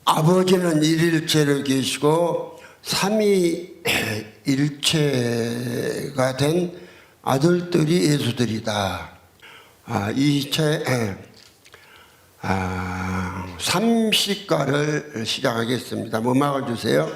아버지는 일일체로 계시고 삼위일체가 된 아들들이 예수들이다. 이체 삼시가를 시작하겠습니다. 음악을 주세요.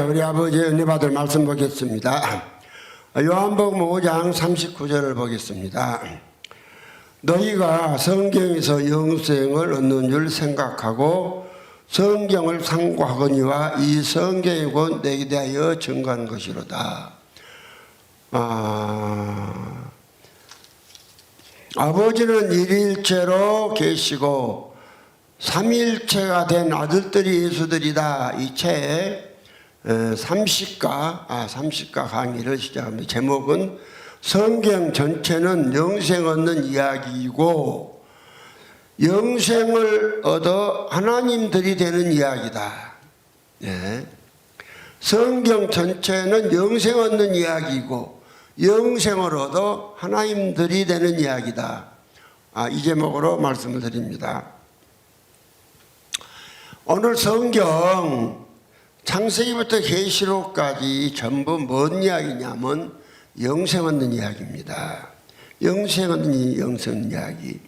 우리 아버지 은혜 받을 말씀 보겠습니다. 요한복음 5장 39절을 보겠습니다. 너희가 성경에서 영생을 얻는 줄 생각하고 성경을 상고하거니와 이 성경이 곧 내게 대하여 증거한 것이로다. 아버지는 일일체로 계시고 삼일체가 된 아들들이 예수들이다. 이 책에 삼시가 강의를 시작합니다. 제목은 성경 전체는 영생 얻는 이야기이고 영생을 얻어 하나님들이 되는 이야기다. 성경 전체는 영생 얻는 이야기이고 영생을 얻어 하나님들이 되는 이야기다. 이 제목으로 말씀을 드립니다. 오늘 성경 창세기부터 계시록까지 전부 뭔 이야기냐면 영생 얻는 이야기입니다. 영생 얻는 이야기.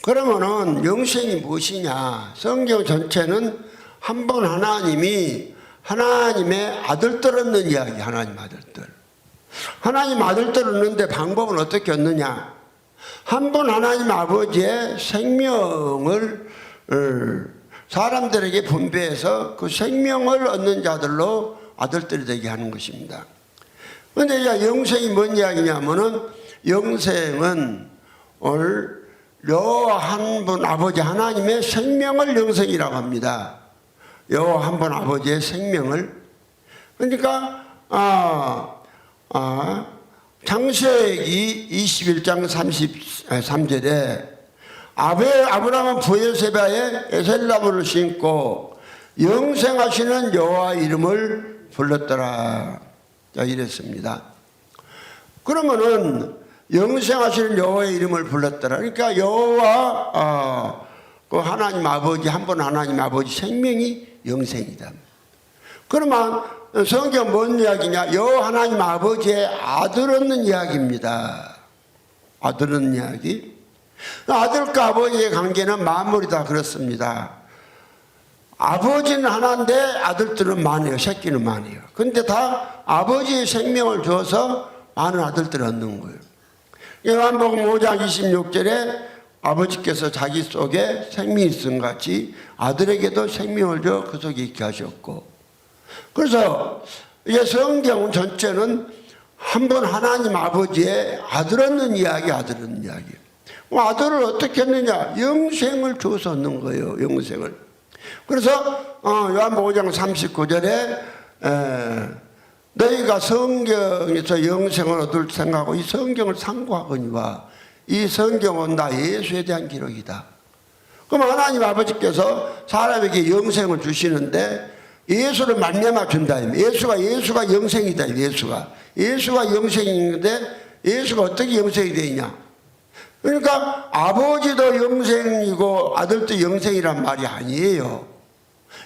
그러면은 영생이 무엇이냐? 성경 전체는 한 번 하나님이 하나님의 아들들 얻는 이야기. 하나님 아들들. 하나님 아들들 얻는데 방법은 어떻게 얻느냐? 한 번 하나님 아버지의 생명을 사람들에게 분배해서 그 생명을 얻는 자들로 아들들이 되게 하는 것입니다. 그런데 이제 영생이 뭔 이야기냐면은 영생은 오늘 요 한 분 아버지 하나님의 생명을 영생이라고 합니다. 요 한 분 아버지의 생명을. 그러니까 창세기 21장 33절에 아브라함은 부엘세바에 에셀나무를 심고 영생하시는 여호와 이름을 불렀더라. 자, 이랬습니다. 그러면은 영생하시는 여호와의 이름을 불렀더라. 그러니까 여호와 그 하나님 아버지 한 번 하나님 아버지 생명이 영생이다. 그러면 성경 뭔 이야기냐? 여호와 하나님 아버지의 아들 얻는 이야기입니다. 아들 얻는 이야기. 아들과 아버지의 관계는 만물이다 그렇습니다. 아버지는 하나인데 아들들은 많아요. 새끼는 많아요. 근데 다 아버지의 생명을 줘서 많은 아들들을 얻는 거예요. 요한복음 5장 26절에 아버지께서 자기 속에 생명이 있음 같이 아들에게도 생명을 줘 그 속에 있게 하셨고, 그래서 이게 성경 전체는 한 번 하나님 아버지의 아들 얻는 이야기, 아들 얻는 이야기. 아들을 어떻게 했느냐? 영생을 줘서 얻는 거예요. 영생을. 그래서 요한복음 5장 39절에 너희가 성경에서 영생을 얻을 생각하고 이 성경을 상고하거니와 이 성경은 다 예수에 대한 기록이다. 그럼 하나님 아버지께서 사람에게 영생을 주시는데 예수를 말미암아 준다. 예수가 영생이다. 예수가 영생인데 예수가 어떻게 영생이 되느냐? 그러니까 아버지도 영생이고 아들도 영생이란 말이 아니에요.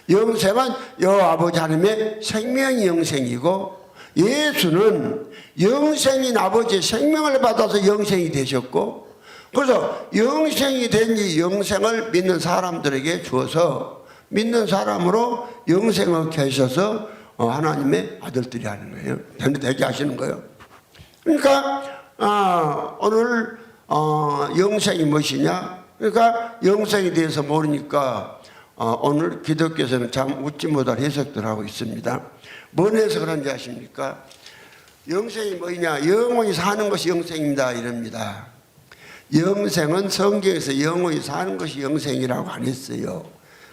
영생은 아버지 하나님의 생명이 영생이고, 예수는 영생인 아버지의 생명을 받아서 영생이 되셨고, 그래서 영생이 된 이 영생을 믿는 사람들에게 주어서 믿는 사람으로 영생을 계셔서 하나님의 아들들이 하는 거예요. 되게 하시는 거예요. 그러니까 오늘 영생이 무엇이냐? 그러니까 영생에 대해서 모르니까 오늘 기독교에서는 참 웃지 못할 해석들 하고 있습니다. 뭔 해석을 하는지 아십니까? 영생이 뭐냐? 영원히 사는 것이 영생입니다. 이럽니다. 영생은 성경에서 영원히 사는 것이 영생이라고 안 했어요.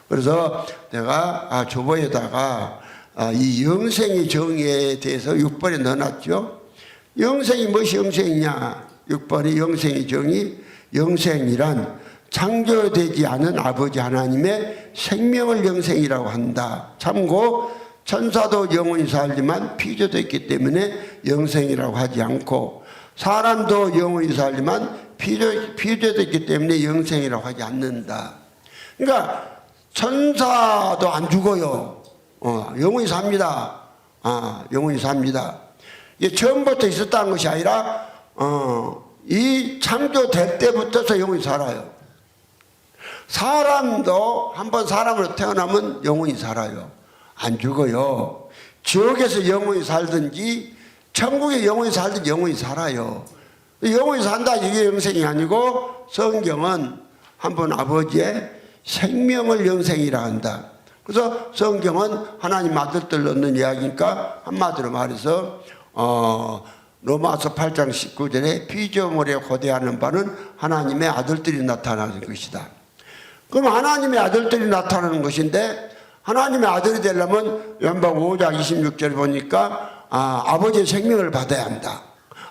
그래서 내가 조보에다가 이 영생의 정의에 대해서 6번에 넣어놨죠. 영생이 무엇이 영생이냐? 6번의 영생의 정의, 영생이란 창조되지 않은 아버지 하나님의 생명을 영생이라고 한다. 참고 천사도 영원히 살지만 피조됐기 때문에 영생이라고 하지 않고, 사람도 영원히 살지만 피조됐기 때문에 영생이라고 하지 않는다. 그러니까 천사도 안 죽어요. 영원히 삽니다. 영원히 삽니다. 이게 처음부터 있었다는 것이 아니라 이 창조될 때부터서 영원히 살아요. 사람도 한번 사람으로 태어나면 영원히 살아요. 안 죽어요. 지옥에서 영원히 살든지 천국에 영원히 살든지 영원히 살아요. 영원히 산다 이게 영생이 아니고, 성경은 한번 아버지의 생명을 영생이라 한다. 그래서 성경은 하나님 아들들 얻는 이야기니까 한마디로 말해서 로마서 8장 19절에 피조물에 고대하는 바는 하나님의 아들들이 나타나는 것이다. 그럼 하나님의 아들들이 나타나는 것인데, 하나님의 아들이 되려면 요한복음 5장 26절 보니까 아버지의 생명을 받아야 한다.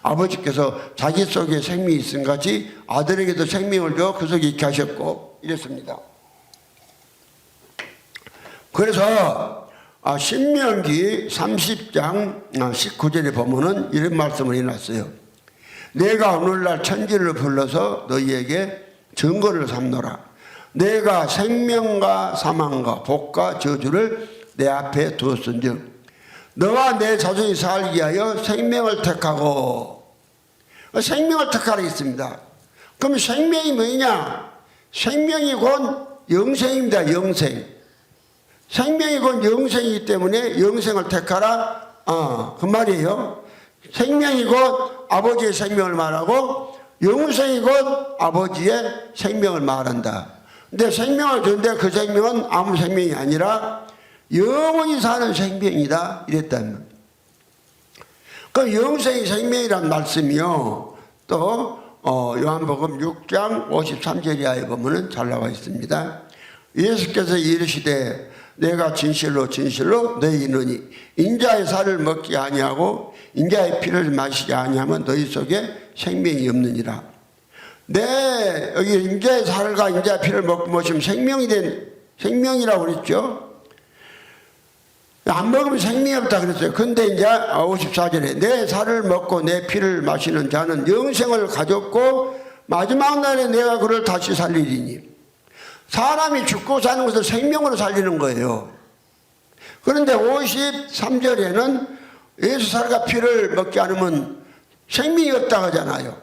아버지께서 자기 속에 생명이 있음 같이 아들에게도 생명을 줘 그 속에 있게 하셨고, 이랬습니다. 그래서 신명기 30장 19절에 보면은 이런 말씀을 해놨어요. 내가 오늘날 천지를 불러서 너희에게 증거를 삼노라. 내가 생명과 사망과 복과 저주를 내 앞에 두었은즉 너와 내 자손이 살기 위하여 생명을 택하고, 생명을 택하라 했습니다. 그럼 생명이 뭐냐? 생명이 곧 영생입니다. 영생. 생명이 곧 영생이기 때문에 영생을 택하라. 그 말이에요. 생명이 곧 아버지의 생명을 말하고 영생이 곧 아버지의 생명을 말한다. 근데 생명을 주는데 그 생명은 아무 생명이 아니라 영원히 사는 생명이다 이랬다면, 그 영생이 생명이란 말씀이요, 또 요한복음 6장 53절 이하에 보면은 잘 나와 있습니다. 예수께서 이르시되 내가 진실로 진실로 너희 이르노니 인자의 살을 먹지 아니하고 인자의 피를 마시지 아니하면 너희 속에 생명이 없느니라. 여기 인자의 살과 인자의 피를 먹고 마시면 생명이 된 생명이라고 그랬죠. 안 먹으면 생명이 없다 그랬어요. 근데 이제 54절에 내 살을 먹고 내 피를 마시는 자는 영생을 가졌고 마지막 날에 내가 그를 다시 살리리니. 사람이 죽고 사는 것을 생명으로 살리는 거예요. 그런데 53절에는 예수 살과 피를 먹지 않으면 생명이 없다고 하잖아요.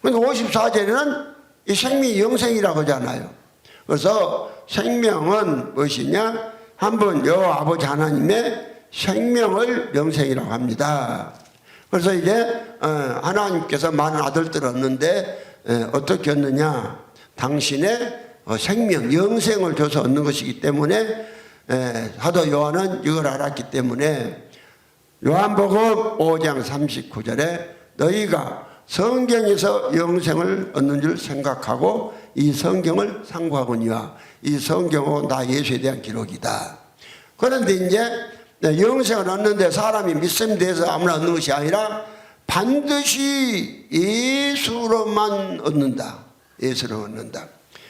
그런데 54절에는 이 생명이 영생이라고 하잖아요. 그래서 생명은 무엇이냐? 한번 여호와 아버지 하나님의 생명을 영생이라고 합니다. 그래서 이제 하나님께서 많은 아들들을 얻는데 어떻게 얻느냐? 당신의 생명, 영생을 줘서 얻는 것이기 때문에 사도 요한은 이걸 알았기 때문에 요한복음 5장 39절에 너희가 성경에서 영생을 얻는 줄 생각하고 이 성경을 상고하거니와 이 성경은 나 예수에 대한 기록이다. 그런데 이제 영생을 얻는데 사람이 믿음에 대해서 아무나 얻는 것이 아니라 반드시 예수로만 얻는다. 예수로 얻는다.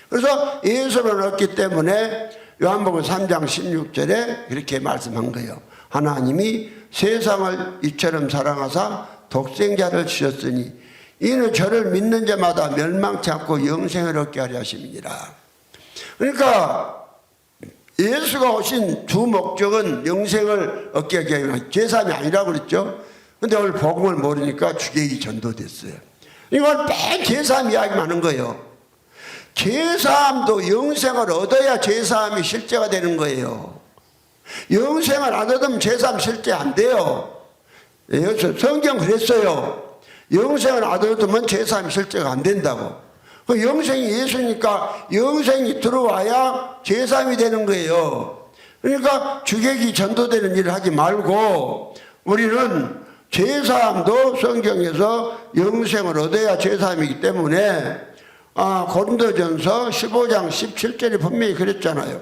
그래서 예수를 얻기 때문에 요한복음 3장 16절에 이렇게 말씀한 거예요. 하나님이 세상을 이처럼 사랑하사 독생자를 주셨으니 이는 저를 믿는 자마다 멸망치 않고 영생을 얻게 하려 하심이니라. 그러니까 예수가 오신 주 목적은 영생을 얻게 하기 위한 제사함이 아니라고 그랬죠. 그런데 오늘 복음을 모르니까 주객이 전도됐어요. 이건 매 제사함 이야기만 하는 거예요. 제사함도 영생을 얻어야 제사함이 실제가 되는 거예요. 영생을 안 얻으면 제사함 실제 안 돼요. 성경 그랬어요. 영생을 안 얻으면 제사함이 실제가 안 된다고. 그 영생이 예수니까 영생이 들어와야 제사함이 되는 거예요. 그러니까 주객이 전도되는 일을 하지 말고 우리는 제사함도 성경에서 영생을 얻어야 제사함이기 때문에 고린도전서 15장 17절에 분명히 그랬잖아요.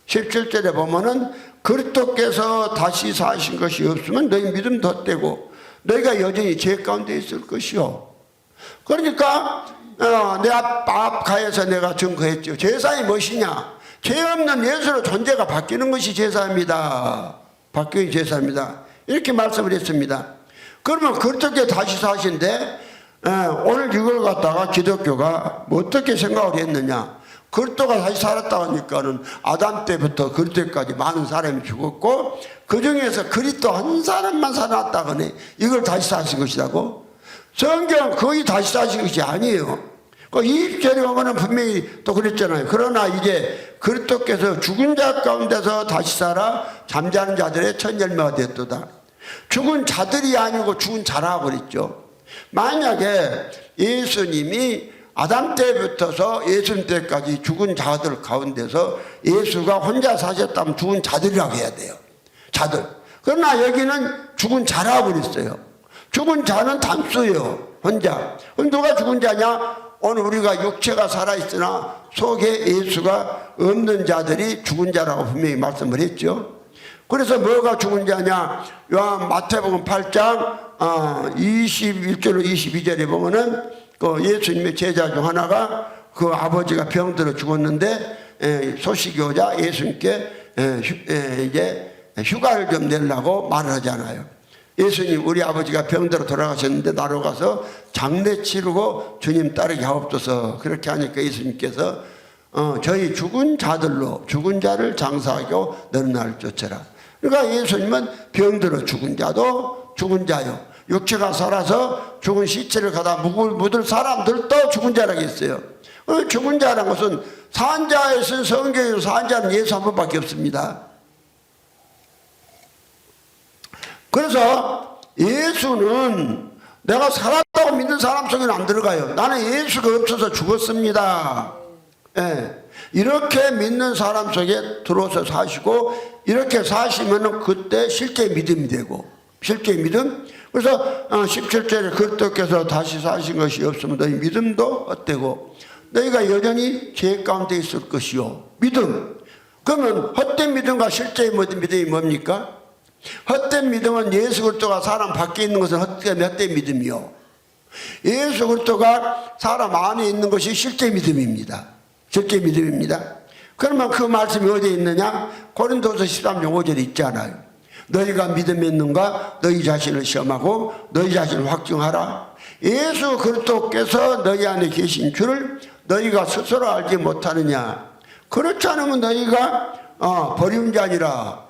17절에 보면은 그리스도께서 다시 사신 것이 없으면 너희 믿음 덧되고 너희가 여전히 죄 가운데 있을 것이요. 그러니까 내 앞 가에서 내가 증거했죠. 제사이 무엇이냐? 죄 없는 예수로 존재가 바뀌는 것이 제사입니다. 바뀌는 제사입니다. 이렇게 말씀을 했습니다. 그러면 그리스도께서 다시 사신데 오늘 이걸 갖다가 기독교가 어떻게 생각을 했느냐? 그리스도가 다시 살았다고 하니까는 아담 때부터 그리스도까지 많은 사람이 죽었고 그 중에서 그리스도 한 사람만 살아났다고 하네. 이걸 다시 사신 것이라고? 성경은 거의 다시 사신 것이 아니에요. 그 20절에 보면 분명히 또 그랬잖아요. 그러나 이제 그리스도께서 죽은 자 가운데서 다시 살아 잠자는 자들의 첫 열매가 되었도다. 죽은 자들이 아니고 죽은 자라고 그랬죠. 만약에 예수님이 아담 때부터서 예수님 때까지 죽은 자들 가운데서 예수가 혼자 사셨다면 죽은 자들이라고 해야 돼요. 자들. 그러나 여기는 죽은 자라고 그랬어요. 죽은 자는 단수예요. 혼자. 그럼 누가 죽은 자냐? 오늘 우리가 육체가 살아있으나 속에 예수가 없는 자들이 죽은 자라고 분명히 말씀을 했죠. 그래서 뭐가 죽은 자냐? 요한 마태복음 8장 21절로 22절에 보면은 그 예수님의 제자 중 하나가 그 아버지가 병들어 죽었는데 소식이 오자 예수님께 이제 휴가를 좀 내려고 말을 하잖아요. 예수님 우리 아버지가 병들어 돌아가셨는데 나로 가서 장례 치르고 주님 따르게 하옵소서. 그렇게 하니까 예수님께서 저희 죽은 자들로 죽은 자를 장사하고 너는 나를 쫓아라. 그러니까 예수님은 병들어 죽은 자도 죽은 자요, 육체가 살아서 죽은 시체를 가다 묻을 사람들도 죽은 자라고 했어요. 죽은 자라는 것은 산자에서 성경에서 산자는 예수 한 번밖에 없습니다. 그래서 예수는 내가 살았다고 믿는 사람 속에는 안 들어가요. 나는 예수가 없어서 죽었습니다. 예. 이렇게 믿는 사람 속에 들어서 사시고 이렇게 사시면 그때 실제 믿음이 되고, 실제 믿음. 그래서 17절에 그리스도께서 다시 사신 것이 없으면 너희 믿음도 헛되고 너희가 여전히 죄 가운데 있을 것이요. 믿음. 그러면 헛된 믿음과 실제의 믿음이 뭡니까? 헛된 믿음은 예수 그리스도가 사람 밖에 있는 것은 헛된 믿음이요. 예수 그리스도가 사람 안에 있는 것이 실제 믿음입니다. 실제 믿음입니다. 그러면 그 말씀이 어디에 있느냐? 고린도서 13장 5절에 있잖아요. 너희가 믿음이 있는가? 너희 자신을 시험하고 너희 자신을 확증하라. 예수 그리스도께서 너희 안에 계신 줄을 너희가 스스로 알지 못하느냐? 그렇지 않으면 너희가 버리운 자니라.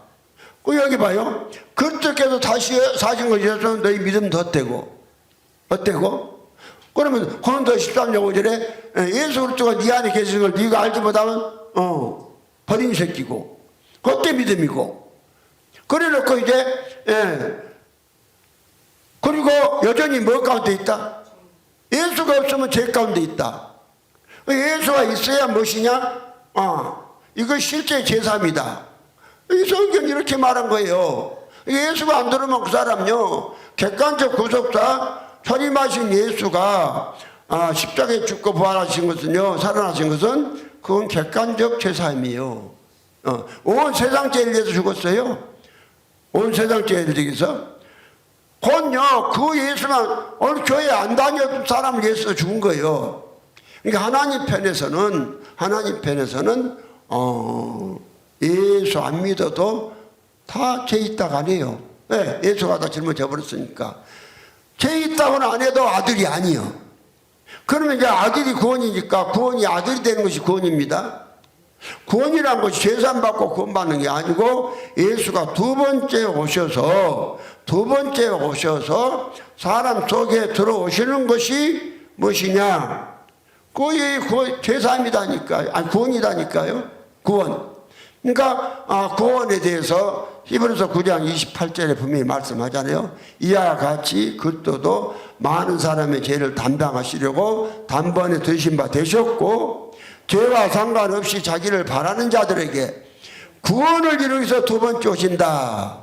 여기 봐요. 그리스도께서 다시 사신 것이어서 너희 믿음도 헛되고. 그러면 고린도 13장 5절에 예수 그리스도가 네 안에 계신 걸 네가 알지 못하면 버린 새끼고 헛된 믿음이고. 그래놓고 이제 그리고 여전히 뭐 가운데 있다? 예수가 없으면 죄 가운데 있다. 예수가 있어야 무엇이냐? 이거 실제 제3이다. 이 성경이 이렇게 말한 거예요. 예수가 안 들으면 그 사람요, 객관적 구속사 선임하신 예수가 십자가에 죽고 부활하신 것은요, 살아나신 것은 그건 객관적 제사임이에요. 온 세상 죄를 위해서 죽었어요. 온 세상 죄를 위해서. 곧요, 그 예수만 오늘 교회 안 다녔던 사람을 위해서 죽은 거예요. 그러니까 하나님 편에서는 예수 안 믿어도 다 죄 있다가 안 해요. 네, 예수가 다 짊어져 버렸으니까. 죄 있다고는 안 해도 아들이 아니요. 그러면 이제 아들이 구원이니까 구원이 아들이 되는 것이 구원입니다. 구원이란 것이 죄산 받고 구원받는 게 아니고 예수가 두 번째 오셔서 사람 속에 들어오시는 것이 무엇이냐? 그게 죄사입니다니까요. 구원이다니까요. 구원. 그러니까 구원에 대해서 히브리서 9장 28절에 분명히 말씀하잖아요. 이와 같이 그리스도도 많은 사람의 죄를 담당하시려고 단번에 되신 바 되셨고 죄와 상관없이 자기를 바라는 자들에게 구원을 이루기 위해서 두 번째 오신다.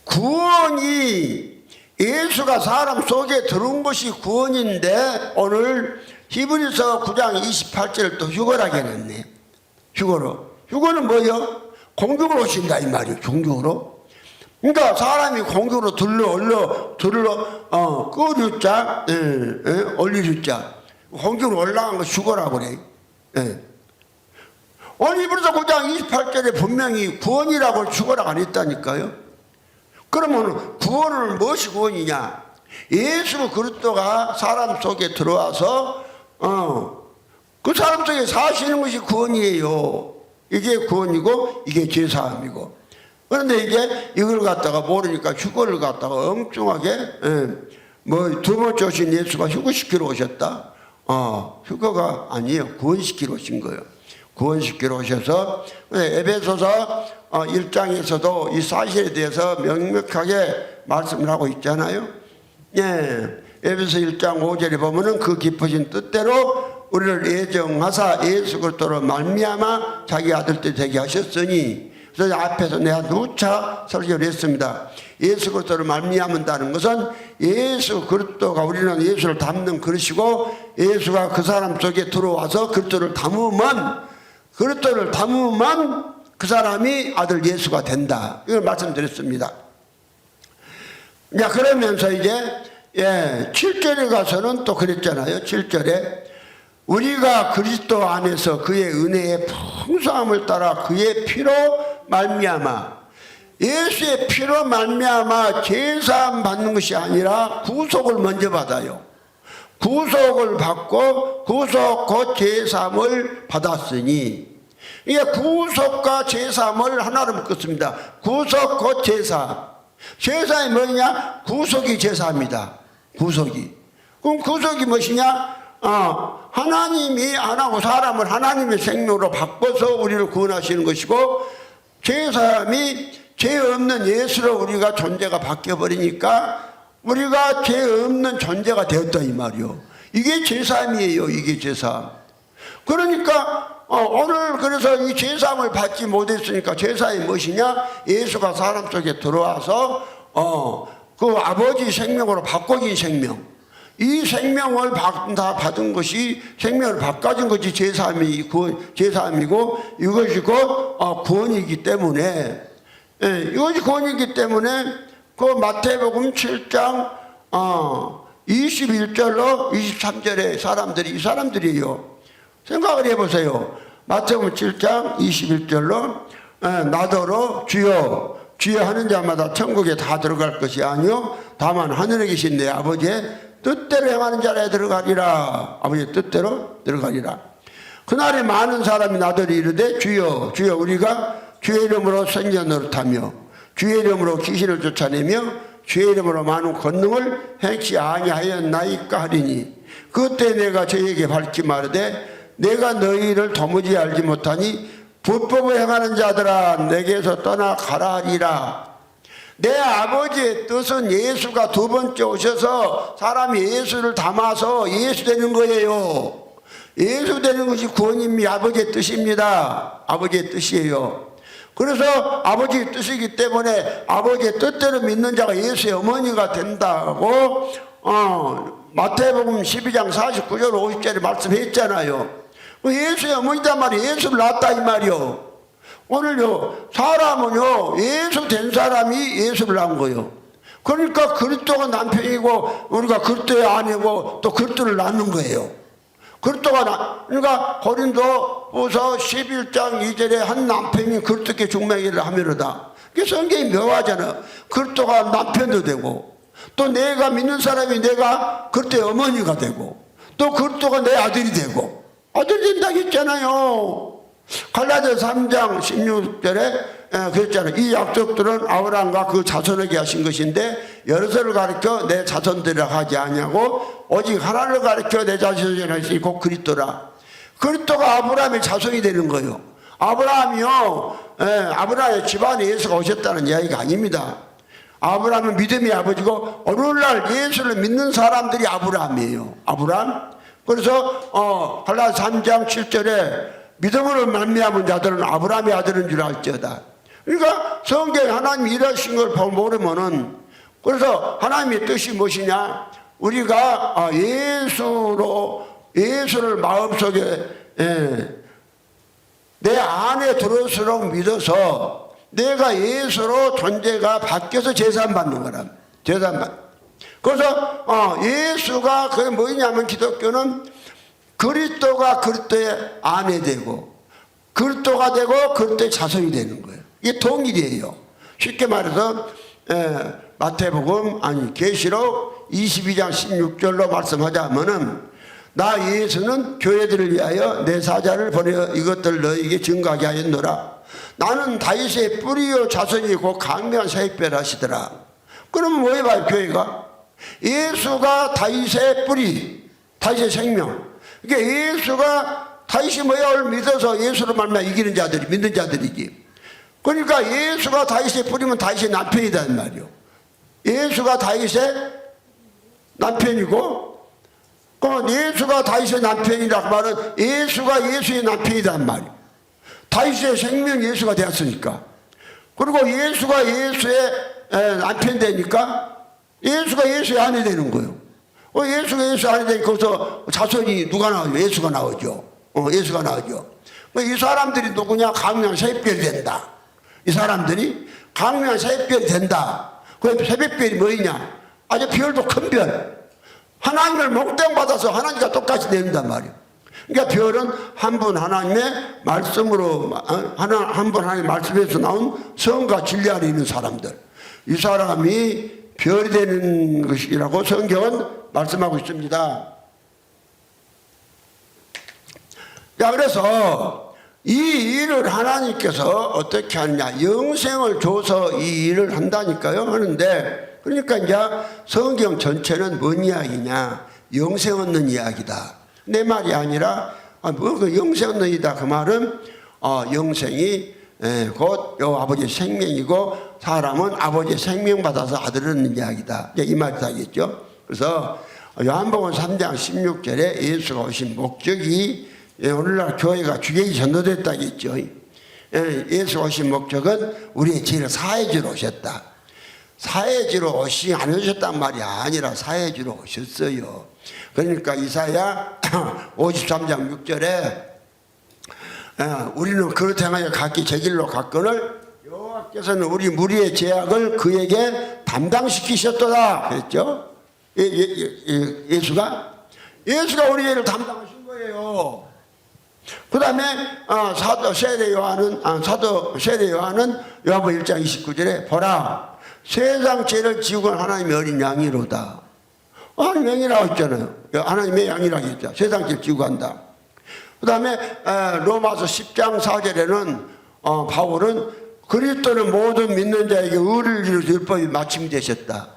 구원이 예수가 사람 속에 들어온 것이 구원인데 오늘 히브리서 9장 28절을 또 휴거라게 해놨네. 휴거는 뭐요? 공중으로 오신다 이 말이에요. 공중으로. 그러니까 사람이 공중으로 끄류자 올리류자 공중으로 올라간 거 휴거라고 그래. 오늘 히브리서 9장 28절에 분명히 구원이라고 휴거라고 안 했다니까요. 그러면 구원은 무엇이 구원이냐? 예수 그리스도가 사람 속에 들어와서 그 사람 속에 사시는 것이 구원이에요. 이게 구원이고 이게 죄사함이고. 그런데 이게 이걸 갖다가 모르니까 휴거를 갖다가 엉뚱하게 두 번째 오신 예수가 휴거시키러 오셨다. 휴거가 아니에요. 구원시키러 오신 거예요. 구원시키러 오셔서 에베소서 1장에서도 이 사실에 대해서 명확하게 말씀을 하고 있잖아요. 에베소 1장 5절에 보면은 그 깊으신 뜻대로 우리를 예정하사 예수 그리스도로 말미암아 자기 아들들 되게 하셨으니. 그래서 앞에서 내가 누차 설교를 했습니다. 예수 그리스도를 말미암는다는 것은 예수 그리스도가 우리는 예수를 담는 그릇이고 예수가 그 사람 속에 들어와서 그리스도를 담으면 그 사람이 아들 예수가 된다. 이걸 말씀드렸습니다. 그러면서 이제 7절에 가서는 또 그랬잖아요. 7절에 우리가 그리스도 안에서 그의 은혜의 풍성함을 따라 그의 피로 말미암아, 예수의 피로 말미암아 제사함 받는 것이 아니라 구속을 먼저 받아요. 구속을 받고 구속 곧 제사함을 받았으니, 이게 구속과 제사함을 하나로 묶었습니다. 구속 곧 제사. 제사이 뭐냐? 구속이 제사입니다. 구속이. 그럼 구속이 무엇이냐? 하나님이 안 하고 사람을 하나님의 생명으로 바꿔서 우리를 구원하시는 것이고, 제사함이 죄 없는 예수로 우리가 존재가 바뀌어버리니까 우리가 죄 없는 존재가 되었다 이 말이요. 이게 제사함이에요. 이게 제사함. 그러니까 오늘 그래서 이 제사함을 받지 못했으니까 제사함이 무엇이냐? 예수가 사람 속에 들어와서 그 아버지 생명으로 바꿔진 생명, 이 생명을 다 받은 것이, 생명을 바꿔준 것이 제사함이고, 이것이 곧 구원이기 때문에, 이것이 구원이기 때문에 그 마태복음 7장 21절로 23절에 사람들이, 이 사람들이에요. 생각을 해보세요. 마태복음 7장 21절로 나더러 주여 주여 하는 자마다 천국에 다 들어갈 것이 아니요 다만 하늘에 계신 내 아버지의 뜻대로 행하는 자라에 들어가리라. 아버지의 뜻대로 들어가리라. 그날에 많은 사람이 나더러 이르되 주여 주여 우리가 주의 이름으로 선전 노릇하며 주의 이름으로 귀신을 쫓아내며 주의 이름으로 많은 권능을 행치 아니하였나이까 하리니, 그때 내가 저에게 밝히 말하되 내가 너희를 도무지 알지 못하니 불법을 행하는 자들아 내게서 떠나가라 하리라. 내 아버지의 뜻은 예수가 두 번째 오셔서 사람이 예수를 담아서 예수 되는 거예요. 예수 되는 것이 구원입니다. 아버지의 뜻입니다. 아버지의 뜻이에요. 그래서 아버지의 뜻이기 때문에 아버지의 뜻대로 믿는 자가 예수의 어머니가 된다고 마태복음 12장 49절 50절에 말씀했잖아요. 예수의 어머니단 말이에요. 예수를 낳았다 이 말이요. 오늘요 사람은요 예수 된 사람이 예수를 낳은 거예요. 그러니까 그리스도가 남편이고 우리가 그리스도의 아내고 또 그리스도를 낳는 거예요. 그러니까 고린도후서 11장 2절에 한 남편이 그리스도께 중매기를 하면로다. 이게 성경이 묘하잖아. 그리스도가 남편도 되고, 또 내가 믿는 사람이 내가 그리스도의 어머니가 되고, 또 그리스도가 내 아들이 되고, 아들 된다고 했잖아요. 갈라디아서 3장 16절에 그랬잖아요. 이 약속들은 아브라함과 그 자손에게 하신 것인데 여러서를 가르쳐 내 자손들이라 하지 아니하고 오직 하나를 가르쳐 내 자손이라 하시니 곧 그리스도라. 그리스도가 아브라함의 자손이 되는 거예요. 아브라함이요 아브라함의 집안에 예수가 오셨다는 이야기가 아닙니다. 아브라함은 믿음의 아버지고 오늘날 예수를 믿는 사람들이 아브라함이에요. 아브라함. 그래서 갈라디아서 3장 7절에 믿음으로 말미암은 자들은 아브라함의 아들인 줄 알지어다. 그러니까 성경에 하나님이 일하신 걸 모르면은, 그래서 하나님의 뜻이 무엇이냐? 우리가 예수를 마음속에 내 안에 들어올수록 믿어서 내가 예수로 존재가 바뀌어서 제사함 받는 거라. 제사함 받. 그래서 예수가 그게 뭐냐면 기독교는 그리스도가 그리스도의 아내 되고 그리스도가 되고 그리스도의 자손이 되는 거예요. 이게 동일이에요. 쉽게 말해서 마태복음 계시록 22장 16절로 말씀하자면은 나 예수는 교회들을 위하여 내 사자를 보내어 이것들 너희에게 증거하게 하였노라. 나는 다윗의 뿌리요 자손이고 강명한 세입별 하시더라. 그러면 뭐 해봐요 교회가? 예수가 다윗의 뿌리, 다윗의 생명. 그러니까 예수가 다윗이 뭐야를 믿어서 예수로 말미암아 이기는 자들이, 믿는 자들이지. 그러니까 예수가 다윗의 뿌리면 다윗의 남편이란 말이요. 예수가 다윗의 남편이고, 그러면 예수가 다윗의 남편이라고 말은 예수가 예수의 남편이란 말이요. 다윗의 생명 예수가 되었으니까. 그리고 예수가 예수의 남편 되니까 예수가 예수의 아내 되는 거예요. 예수가 예수 아내 되니까 거기서 자손이 누가 나오죠? 예수가 나오죠. 예수가 나오죠. 이 사람들이 누구냐? 강명 새벽별이 된다. 이 사람들이 강명 새벽별이 된다. 그 새벽별이 뭐냐? 아주 별도 큰 별. 하나님을 목대받아서 하나님과 똑같이 된단 말이에요. 그러니까 별은 한 분 하나님의 말씀으로, 한 분 하나님의 말씀에서 나온 성과 진리 안에 있는 사람들. 이 사람이 별이 되는 것이라고 성경은 말씀하고 있습니다. 자, 그래서 이 일을 하나님께서 어떻게 하느냐. 영생을 줘서 이 일을 한다니까요. 하는데, 그러니까 이제 성경 전체는 뭔 이야기냐. 영생 얻는 이야기다. 내 말이 아니라, 그 영생 얻는 이다. 그 말은, 영생이 곧 아버지의 생명이고, 사람은 아버지의 생명 받아서 아들을 얻는 이야기다. 이 말이 다겠죠. 그래서 요한복음 3장 16절에 예수가 오신 목적이 오늘날 교회가 주객이 전도됐다겠죠. 예수가 오신 목적은 우리의 죄를 사해주러 오셨다. 사해주러 오시 안 오셨단 말이 아니라 사해주러 오셨어요. 그러니까 이사야 53장 6절에 우리는 그렇게 행하여 각기 제 길로 갔거늘 여호와께서는 우리 무리의 죄악을 그에게 담당시키셨도다 그랬죠. 예수가 우리 죄를 담당하신 거예요. 그 다음에 사도 세례 요한은 요한복음 1장 29절에 보라 세상 죄를 지우고 하나님의 어린 양이로다. 하나님의 양이라고 했잖아요. 하나님의 양이라고 했죠. 세상 죄를 지우고 한다. 그 다음에 로마서 10장 4절에는 바울은 그리스도는 모든 믿는 자에게 의를 이루어 율법이 마침이 되셨다.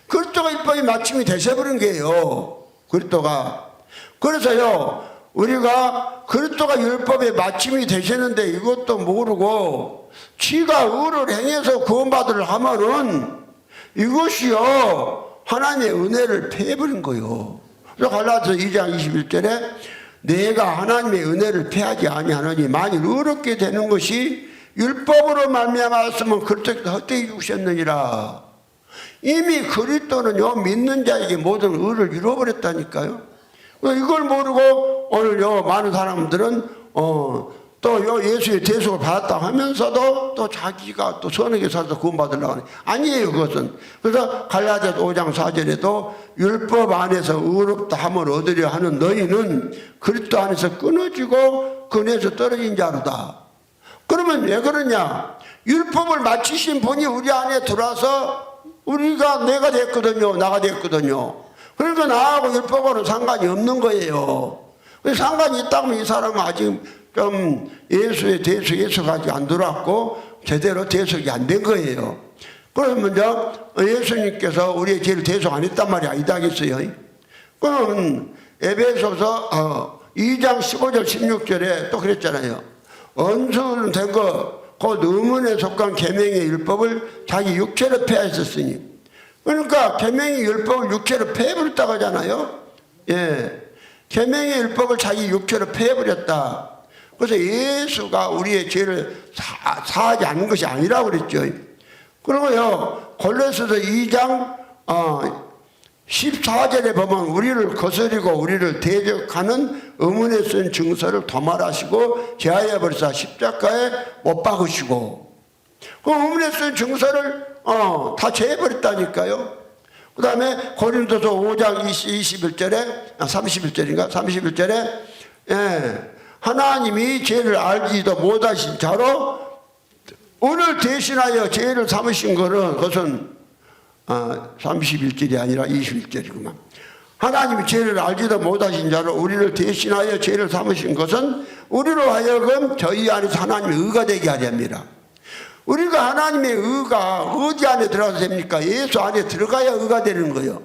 그리스도가 율법이 마침이 되셔버린 거예요. 그리스도가. 그래서요 우리가 그리스도가 율법의 마침이 되셨는데 이것도 모르고 지가 의를 행해서 구원받으려 하면은 이것이요 하나님의 은혜를 패해버린 거예요. 그래서 갈라디아서 2장 21절에 내가 하나님의 은혜를 패하지 아니하노니 만일 의롭게 되는 것이 율법으로 말미암았으면 그리스도께서 헛되이 죽으셨느니라. 이미 그리스도는요 믿는 자에게 모든 의를 이루어버렸다니까요. 이걸 모르고 오늘요 많은 사람들은 또 예수의 대속을 받았다 하면서도 또 자기가 또 선하게 살아서 구원받으려고 하는 아니에요 그것은. 그래서 갈라디아서 5장 4절에도 율법 안에서 의롭다 함을 얻으려 하는 너희는 그리스도 안에서 끊어지고 근에서 떨어진 자로다. 그러면 왜 그러냐. 율법을 마치신 분이 우리 안에 들어와서 내가 됐거든요. 나가 됐거든요. 그러니까 나하고 율법과는 상관이 없는 거예요. 상관이 있다면 이 사람은 아직 좀 예수의 예수가 아직 안 들어왔고 제대로 대속이 안 된 거예요. 그러면 예수님께서 우리의 죄를 대속 안 했단 말이 아니다겠어요. 그럼 에베소서 2장 15절 16절에 또 그랬잖아요. 언수는 된 것 곧 의문에 속한 계명의 율법을 자기 육체로 폐하셨으니. 그러니까 계명의 율법을 육체로 폐해버렸다고 하잖아요. 계명의 율법을 자기 육체로 폐해버렸다. 그래서 예수가 우리의 죄를 사하지 않는 것이 아니라고 그랬죠. 그리고요 골로새서 2장 14절에 보면 우리를 거스리고 우리를 대적하는 의문에 쓴 증서를 도말하시고 제하여 버리사 십자가에 못 박으시고 그 의문에 쓴 증서를 다 제해버렸다니까요. 그 다음에 고린도서 5장 21절에 31절에 하나님이 죄를 알지도 못하신 자로 오늘 대신하여 죄를 삼으신 그것은 31절이 아니라 21절이구만. 하나님이 죄를 알지도 못하신 자로 우리를 대신하여 죄를 삼으신 것은 우리로 하여금 저희 안에서 하나님의 의가 되게 하려 합니다. 우리가 하나님의 의가 어디 안에 들어가서 됩니까? 예수 안에 들어가야 의가 되는 거예요.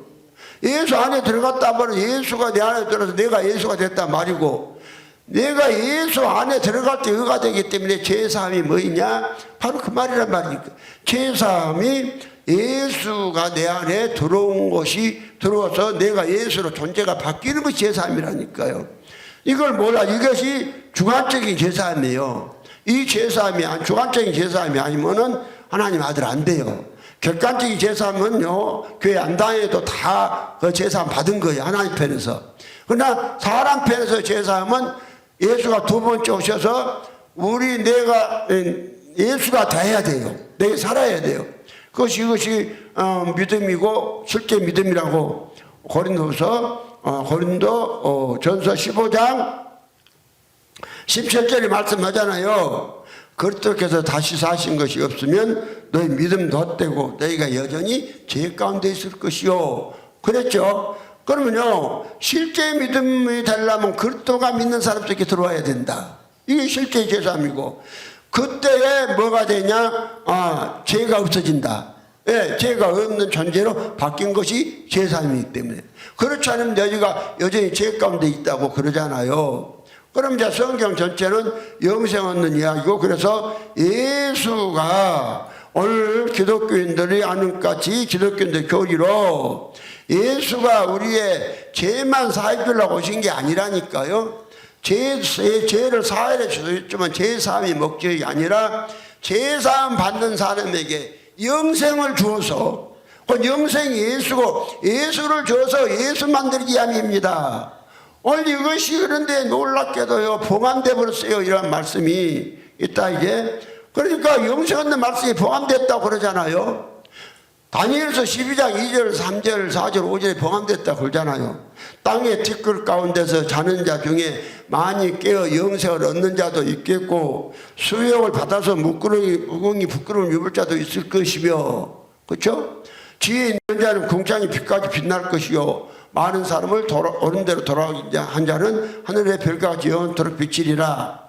예수 안에 들어갔다 하면 예수가 내 안에 들어서 내가 예수가 됐단 말이고, 내가 예수 안에 들어갈 때 의가 되기 때문에 죄사함이 뭐냐? 바로 그 말이란 말이니까. 죄사함이 예수가 내 안에 들어와서 내가 예수로 존재가 바뀌는 것이 죄사함이라니까요. 이걸 몰라. 이것이 주관적인 죄사함이에요. 이 죄사함이 주관적인 죄사함이 아니면은 하나님 아들 안 돼요. 객관적인 죄사함은요 교회 안 다녀도 다 그 죄사함 받은 거예요. 하나님 편에서. 그러나 사람 편에서 죄사함은 예수가 두 번째 오셔서 내가 예수가 돼야 돼요. 내가 살아야 돼요. 이것이 믿음이고 실제 믿음이라고 고린도 전서 15장 17절에 말씀하잖아요. 그렇게해서 다시 사신 것이 없으면 너희 믿음도 헛되고 너희가 여전히 죄 가운데 있을 것이요. 그랬죠. 그러면요, 실제 믿음이 되려면 그리스도가 믿는 사람 속에 들어와야 된다. 이게 실제 제사함이고, 그때에 뭐가 되냐? 죄가 없어진다. 예, 죄가 없는 존재로 바뀐 것이 제사함이기 때문에. 그렇지 않으면 너희가 여전히 죄 가운데 있다고 그러잖아요. 그럼 이제 성경 전체는 영생 얻는 이야기고, 그래서 예수가 오늘 기독교인들이 아는 같이 기독교인들 교리로 예수가 우리의 죄만 사해 주려고 오신 게 아니라니까요. 죄를 사해 주셨지만 죄사함이 목적이 아니라 죄사함 받는 사람에게 영생을 주어서, 그 영생이 예수고 예수를 줘서 예수 만들기 위함입니다. 오늘 이것이 그런데 놀랍게도요 봉함돼 버렸어요. 이런 말씀이 있다 이게. 그러니까 영생 얻는 말씀이 봉함됐다고 그러잖아요. 다니엘서 12장 2절 3절 4절 5절에 봉함됐다고 그러잖아요. 땅의 티끌 가운데서 자는 자 중에 많이 깨어 영생을 얻는 자도 있겠고, 수욕을 받아서 무궁이 부끄러운 입을 자도 있을 것이며, 그렇죠? 지혜 있는 자는 궁창이 빛까지 빛날 것이요, 많은 사람을 옳은 대로 돌아가게 한 자는 하늘의 별같이 영원토록 비치리라.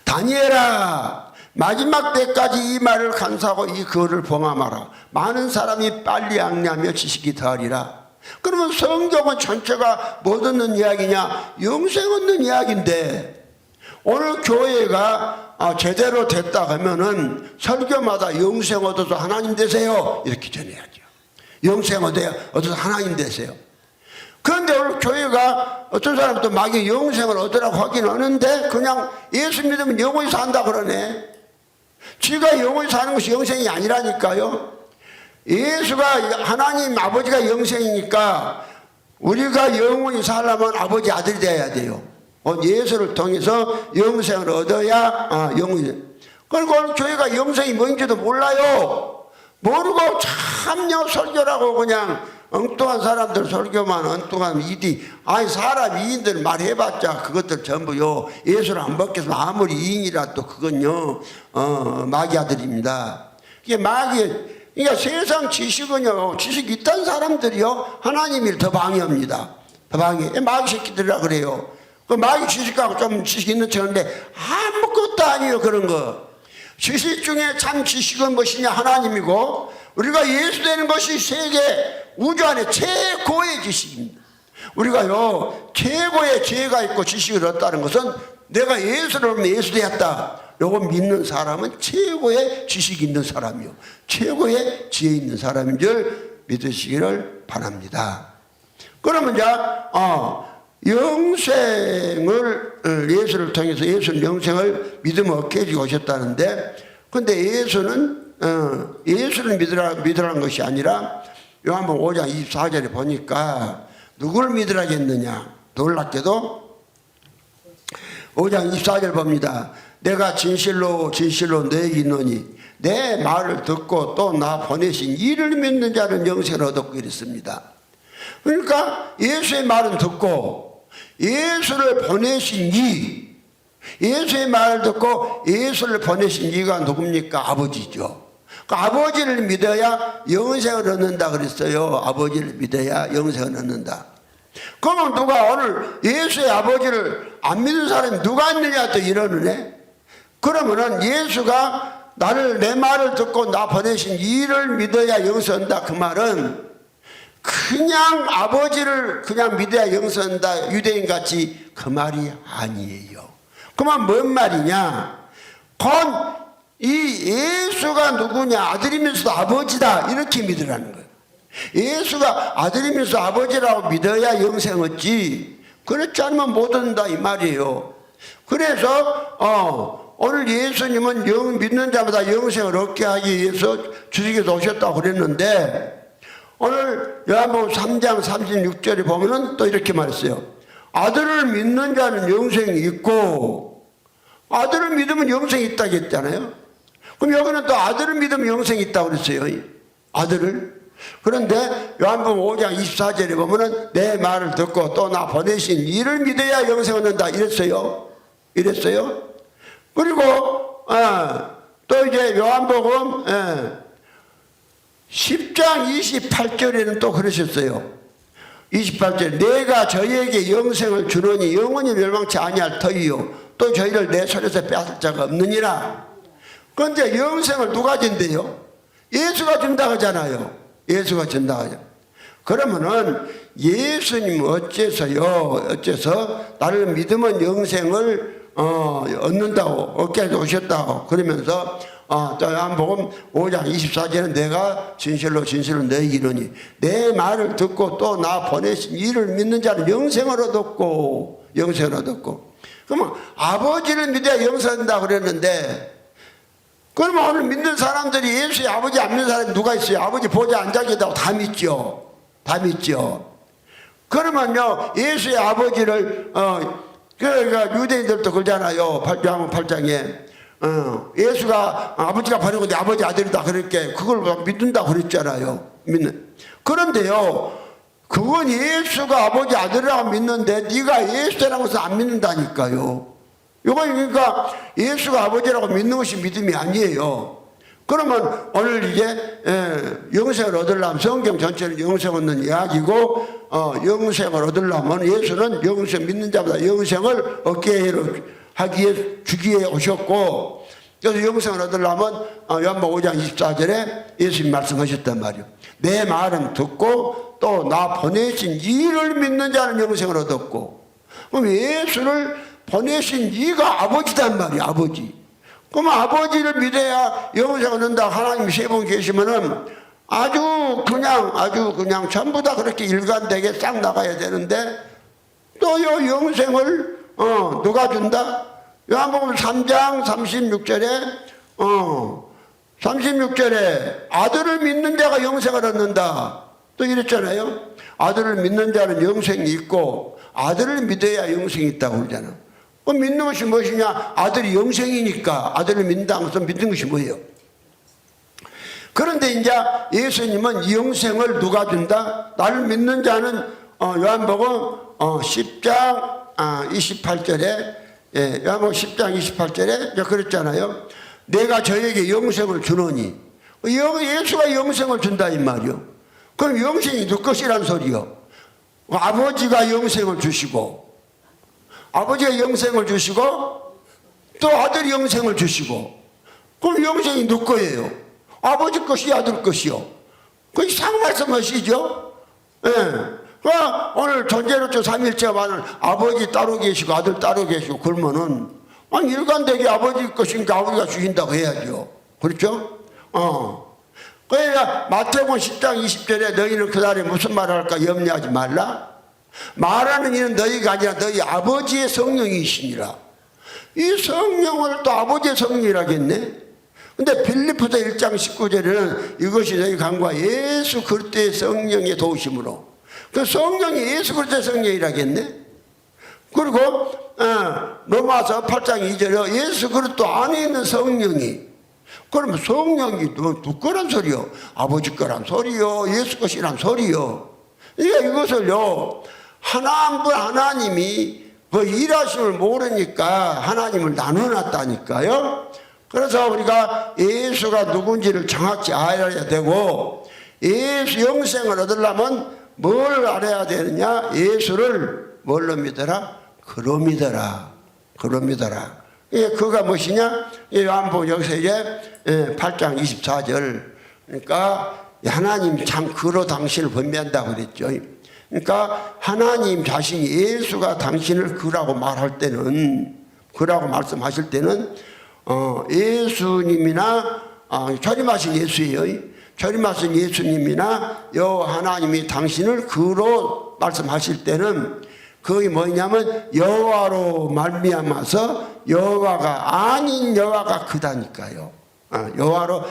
다니엘아, 마지막 때까지 이 말을 간사하고 이 글을 봉함하라. 많은 사람이 빨리 앙냐며 지식이 더하리라. 그러면 성경은 전체가 뭐 듣는 이야기냐? 영생 얻는 이야기인데, 오늘 교회가 제대로 됐다 하면은 설교마다 영생 얻어서 하나님 되세요 이렇게 전해야죠. 영생 얻어서 하나님 되세요. 그런데 오늘 교회가 어떤 사람도 막 영생을 얻으라고 하긴 하는데 그냥 예수 믿으면 영원히 산다 그러네. 지가 영원히 사는 것이 영생이 아니라니까요. 예수가 하나님 아버지가 영생이니까 우리가 영원히 살려면 아버지 아들이 되어야 돼요. 예수를 통해서 영생을 얻어야 영원히. 그리고 오늘 교회가 영생이 뭔지도 몰라요. 모르고 참여 설교라고 그냥 엉뚱한 사람들 설교만 엉뚱한 이디, 사람 이인들 말해봤자 그것들 전부요 예수를 안 받겠으면 아무리 이인이라 또 그건요 마귀아들입니다. 이게 그러니까 세상 지식은요, 지식 있던 사람들이요 하나님을 더 방해합니다. 더 방해. 마귀 새끼들이라 그래요. 그 마귀 지식하고 좀 지식 있는 척하는데 아무것도 아니에요. 그런 거. 지식 중에 참 지식은 무엇이냐? 하나님이고, 우리가 예수 되는 것이 세계 우주 안에 최고의 지식입니다. 우리가요 최고의 지혜가 있고 지식을 얻다는 것은 내가 예수를 믿으면 예수 되었다, 요거 믿는 사람은 최고의 지식이 있는 사람이요 최고의 지혜 있는 사람인 줄 믿으시기를 바랍니다. 그러면 이제 영생을 예수를 통해서 예수는 영생을 믿으면 얻게 해주고 오셨다는데, 근데 예수를 믿으라는 것이 아니라 요한복음 5장 24절에 보니까 누구를 믿으라겠느냐? 놀랍게도 5장 24절 봅니다. 내가 진실로 진실로 너에게 이르노니 내 말을 듣고 또 나 보내신 이를 믿는 자는 영생을 얻었고 이랬습니다. 그러니까 예수의 말은 듣고 예수를 보내신 예수의 말을 듣고 예수를 보내신 이가 누굽니까? 아버지죠. 그 아버지를 믿어야 영생을 얻는다 그랬어요. 아버지를 믿어야 영생을 얻는다. 그러면 누가 오늘 예수의 아버지를 안 믿는 사람이 누가 있느냐 또 이러네. 그러면은 예수가 내 말을 듣고 나 보내신 이를 믿어야 영생 얻는다, 그 말은 그냥 아버지를 그냥 믿어야 영생 얻는다 유대인같이 그 말이 아니에요. 그만 뭔 말이냐? 이 예수가 누구냐? 아들이면서도 아버지다, 이렇게 믿으라는 거예요. 예수가 아들이면서 아버지라고 믿어야 영생 얻지, 그렇지 않으면 못 얻는다 이 말이에요. 그래서 오늘 예수님은 믿는 자마다 영생을 얻게 하기 위해서 주님께서 오셨다고 그랬는데, 오늘 요한복음 3장 36절에 보면은 또 이렇게 말했어요. 아들을 믿는 자는 영생이 있고, 아들을 믿으면 영생이 있다고 했잖아요. 그럼 여기는 또 아들을 믿으면 영생이 있다고 그랬어요. 아들을. 그런데 요한복음 5장 24절에 보면은 내 말을 듣고 또 나 보내신 이를 믿어야 영생을 얻는다 이랬어요. 이랬어요. 그리고 또 이제 요한복음 10장 28절에는 또 그러셨어요. 28절 내가 저희에게 영생을 주노니 영원히 멸망치 아니할 터이요 또 저희를 내 손에서 빼앗을 자가 없느니라. 그런데 영생을 누가 준대요? 예수가 준다고 하잖아요. 예수가 준다고 하죠. 그러면은 예수님 어째서 나를 믿으면 영생을 얻는다고 얻게 오셨다고 그러면서 또 요한복음 5장 24절은 내가 진실로 너희에게 이르노니 내 말을 듣고 또 나 보내신 이를 믿는 자는 영생을 얻었고 그러면 아버지를 믿어야 영생을 얻는다고 그랬는데 그러면 오늘 믿는 사람들이 예수의 아버지 안 믿는 사람이 누가 있어요? 아버지 보좌에 앉아 계시다고 다 믿죠. 다 믿죠. 그러면요 예수의 아버지를 그러니까 유대인들도 그러잖아요. 요한복음 8장에 예수가 아버지가 보낸 건데 아버지 아들이다 그렇게 그걸 믿는다 그랬잖아요. 그런데요 그건 예수가 아버지 아들이라고 믿는데 네가 예수라는 것을 안 믿는다니까요. 이건 그러니까 예수가 아버지라고 믿는 것이 믿음이 아니에요. 그러면 오늘 이제 영생을 얻으려면 성경 전체는 영생 얻는 이야기고 영생을 얻으려면 예수는 영생 믿는 자보다 영생을 얻게 하기에 주기에 오셨고 그래서 영생을 얻으려면 요한복음 5장 24절에 예수님 말씀하셨단 말이에요. 내 말은 듣고 또 나 보내신 이를 믿는 자는 영생을 얻었고 그럼 예수를 보내신 이가 아버지단 말이에요. 아버지. 그럼 아버지를 믿어야 영생을 얻는다. 하나님 세 분 계시면은 아주 그냥 전부 다 그렇게 일관되게 싹 나가야 되는데 또 이 영생을 누가 준다? 요한복음 3장 36절에 아들을 믿는 자가 영생을 얻는다. 또 이랬잖아요. 아들을 믿는 자는 영생이 있고 아들을 믿어야 영생이 있다고 그러잖아. 그럼 믿는 것이 무엇이냐? 아들이 영생이니까 아들을 믿는다는 것은 믿는 것이 뭐예요? 그런데 이제 예수님은 영생을 누가 준다? 나를 믿는 자는 요한복음 10장 28절에 요한복음 10장 28절에 그랬잖아요. 내가 저에게 영생을 주노니 예수가 영생을 준다 이 말이요. 그럼 영생이 누구 것이란 소리요? 아버지가 영생을 주시고 아버지가 영생을 주시고 또 아들이 영생을 주시고 그럼 영생이 누구 거예요? 아버지 것이 아들 것이요. 그 이상 말씀하시죠? 예. 오늘 존재로서 삼일체가 많은 아버지 따로 계시고 아들 따로 계시고 그러면은 일관되게 아버지 것이니까 아버지가 주신다고 해야죠. 그렇죠? 그러니까 마태복음 10장 20절에 너희는 그날에 무슨 말을 할까 염려하지 말라. 말하는 이는 너희가 아니라 너희 아버지의 성령이시니라. 이 성령을 또 아버지의 성령이라겠네. 근데 빌립보서 1장 19절에는 이것이 너희 간과 예수 그리스도의 성령의 도우심으로 그 성령이 예수 그리스도의 성령이라겠네. 그리고 로마서 8장 2절에 예수 그리스도 안에 있는 성령이 그러면 성령이 누구 거란 소리요? 아버지 거란 소리요? 예수 것이란 소리요? 그러니까 이것을요 하나님이 그 일하심을 모르니까 하나님을 나눠놨다니까요. 그래서 우리가 예수가 누군지를 정확히 알아야 되고 예수 영생을 얻으려면 뭘 알아야 되느냐? 예수를 뭘로 믿어라? 그로 믿어라. 그로 믿어라. 그가 무엇이냐? 요한복음 여기서 이제 8장 24절. 그러니까 하나님 참 그로 당신을 분배한다고 그랬죠. 그러니까 하나님 자신이 예수가 당신을 그라고 말할 때는 그라고 말씀하실 때는 예수님이나 절임하신 예수예요. 절임하신 예수님이나 하나님이 당신을 그로 말씀하실 때는 그게 뭐냐면 여호와로 말미암아서 여호와가 아닌 여호와가 그다니까요. 여호와로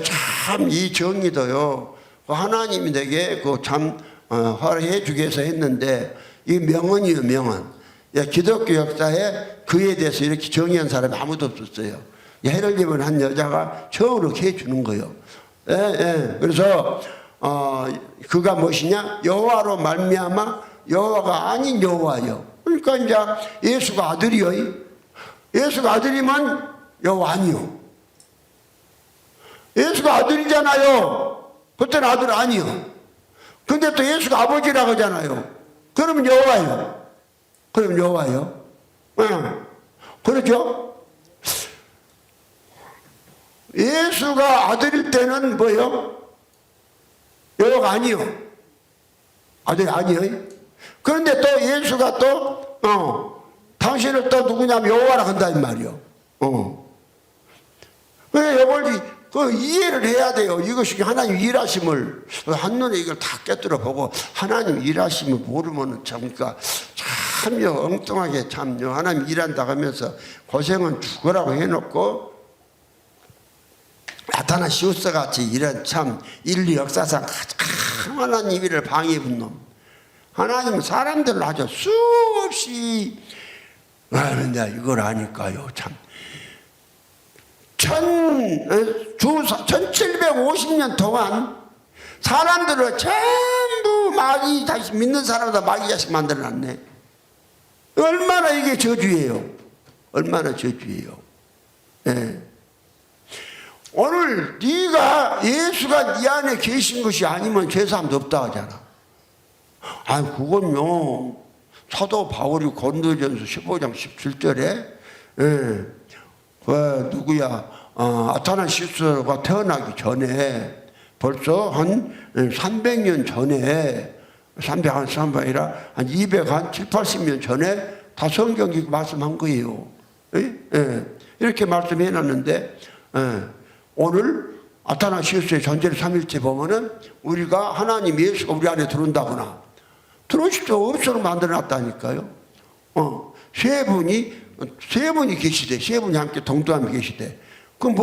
참 이 정의도요. 하나님이 내게 참 허락해 주기 위해서 했는데 이 명언이에요. 명언. 기독교 역사에 그에 대해서 이렇게 정의한 사람이 아무도 없었어요. 해를 입은 한 여자가 처음으로 해 주는 거예요. 그래서 그가 무엇이냐? 여호와로 말미암아 여호와가 아닌 여호와요. 그러니까 이제 예수가 아들이요. 예수가 아들이면 여호와 아니요. 예수가 아들이잖아요. 그때는 아들 아니요. 근데 또 예수가 아버지라고 하잖아요. 그러면 여호와요. 그럼 여호와요. 그렇죠? 예수가 아들일 때는 뭐요? 여호와가 아니요. 아들이 아니요. 그런데 또 예수가 또 당신을 또 누구냐면 여호와라 한다 이 말이요. 그래 이걸 이해를 해야 돼요. 이것이 하나님 일하심을 한눈에 이걸 다 깨뜨려 보고 하나님 일하심을 모르면 그러니까 참 엉뚱하게 참 하나님 일한다 하면서 고생은 죽으라고 해놓고 아타나시우스 같이 이런 참 인류 역사상 가장 하나님 일을 방해한 놈. 하나님은 사람들을 아주 수없이 그런데 이걸 아니까요. 참 1750년 동안 사람들을 전부 마귀 자식 믿는 사람마다 마귀 자식 만들어놨네. 얼마나 이게 저주예요. 얼마나 저주예요. 네. 오늘 네가 예수가 네 안에 계신 것이 아니면 죄사함도 없다 하잖아. 아니 그건요 사도 바울이 고린도전서 15장 17절에 누구야 아타나시스가 태어나기 전에 벌써 한 300년 전에 300한 아니라 한 200, 80년 전에 다 성경이 말씀한 거예요. 이렇게 말씀해 놨는데 오늘 아타나시스의 전제를 3일째 보면은 우리가 하나님 예수가 우리 안에 들어온다거나 들어오실 수 없도록 만들어 놨다니까요. 세 분이 계시대. 세 분이 함께 동등함이 계시대. 그럼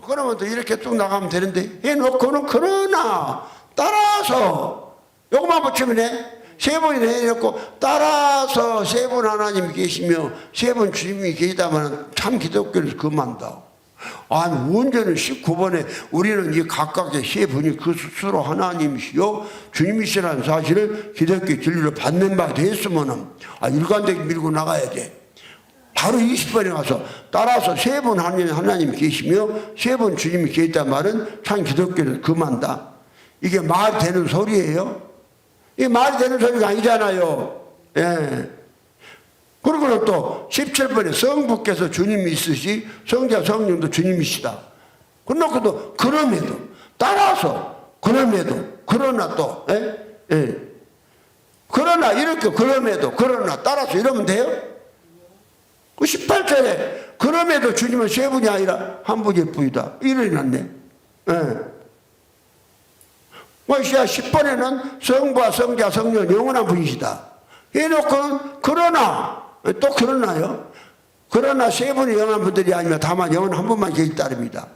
그러면 또 이렇게 쭉 나가면 되는데 해놓고는 그러나 따라서 요것만 붙이면 해. 세 분이 해놓고 따라서 세 분 하나님이 계시며 세 분 주님이 계시다면 참 기독교를 금한다. 아니 문제는 19번에 우리는 이 각각의 세 분이 그 스스로 하나님이시요 주님이시라는 사실을 기독교 진리로 받는 바 됐으면은 일관되게 밀고 나가야 돼. 바로 20번에 가서 따라서 세 분 하나님이 계시며 세 분 주님이 계시단 말은 참 기독교를 금한다. 이게 말이 되는 소리예요? 이게 말이 되는 소리가 아니잖아요. 예. 그리고는 또 17번에 성부께서 주님이 있으시 성자 성령도 주님이시다. 그러고도 그럼에도 따라서 그럼에도 그러나 또 그러나 이렇게 그럼에도 그러나 따라서 이러면 돼요? 그 18절에 그럼에도 주님은 세 분이 아니라 한 분일 뿐이다. 이래 놨네. 뭐시야 10번에는 성부와 성자 성령 영원한 분이시다. 해놓고는 그러나 또 그러나요? 그러나 세 분이 영원한 분들이 아니면 다만 영원 한 분만 계실 따릅니다.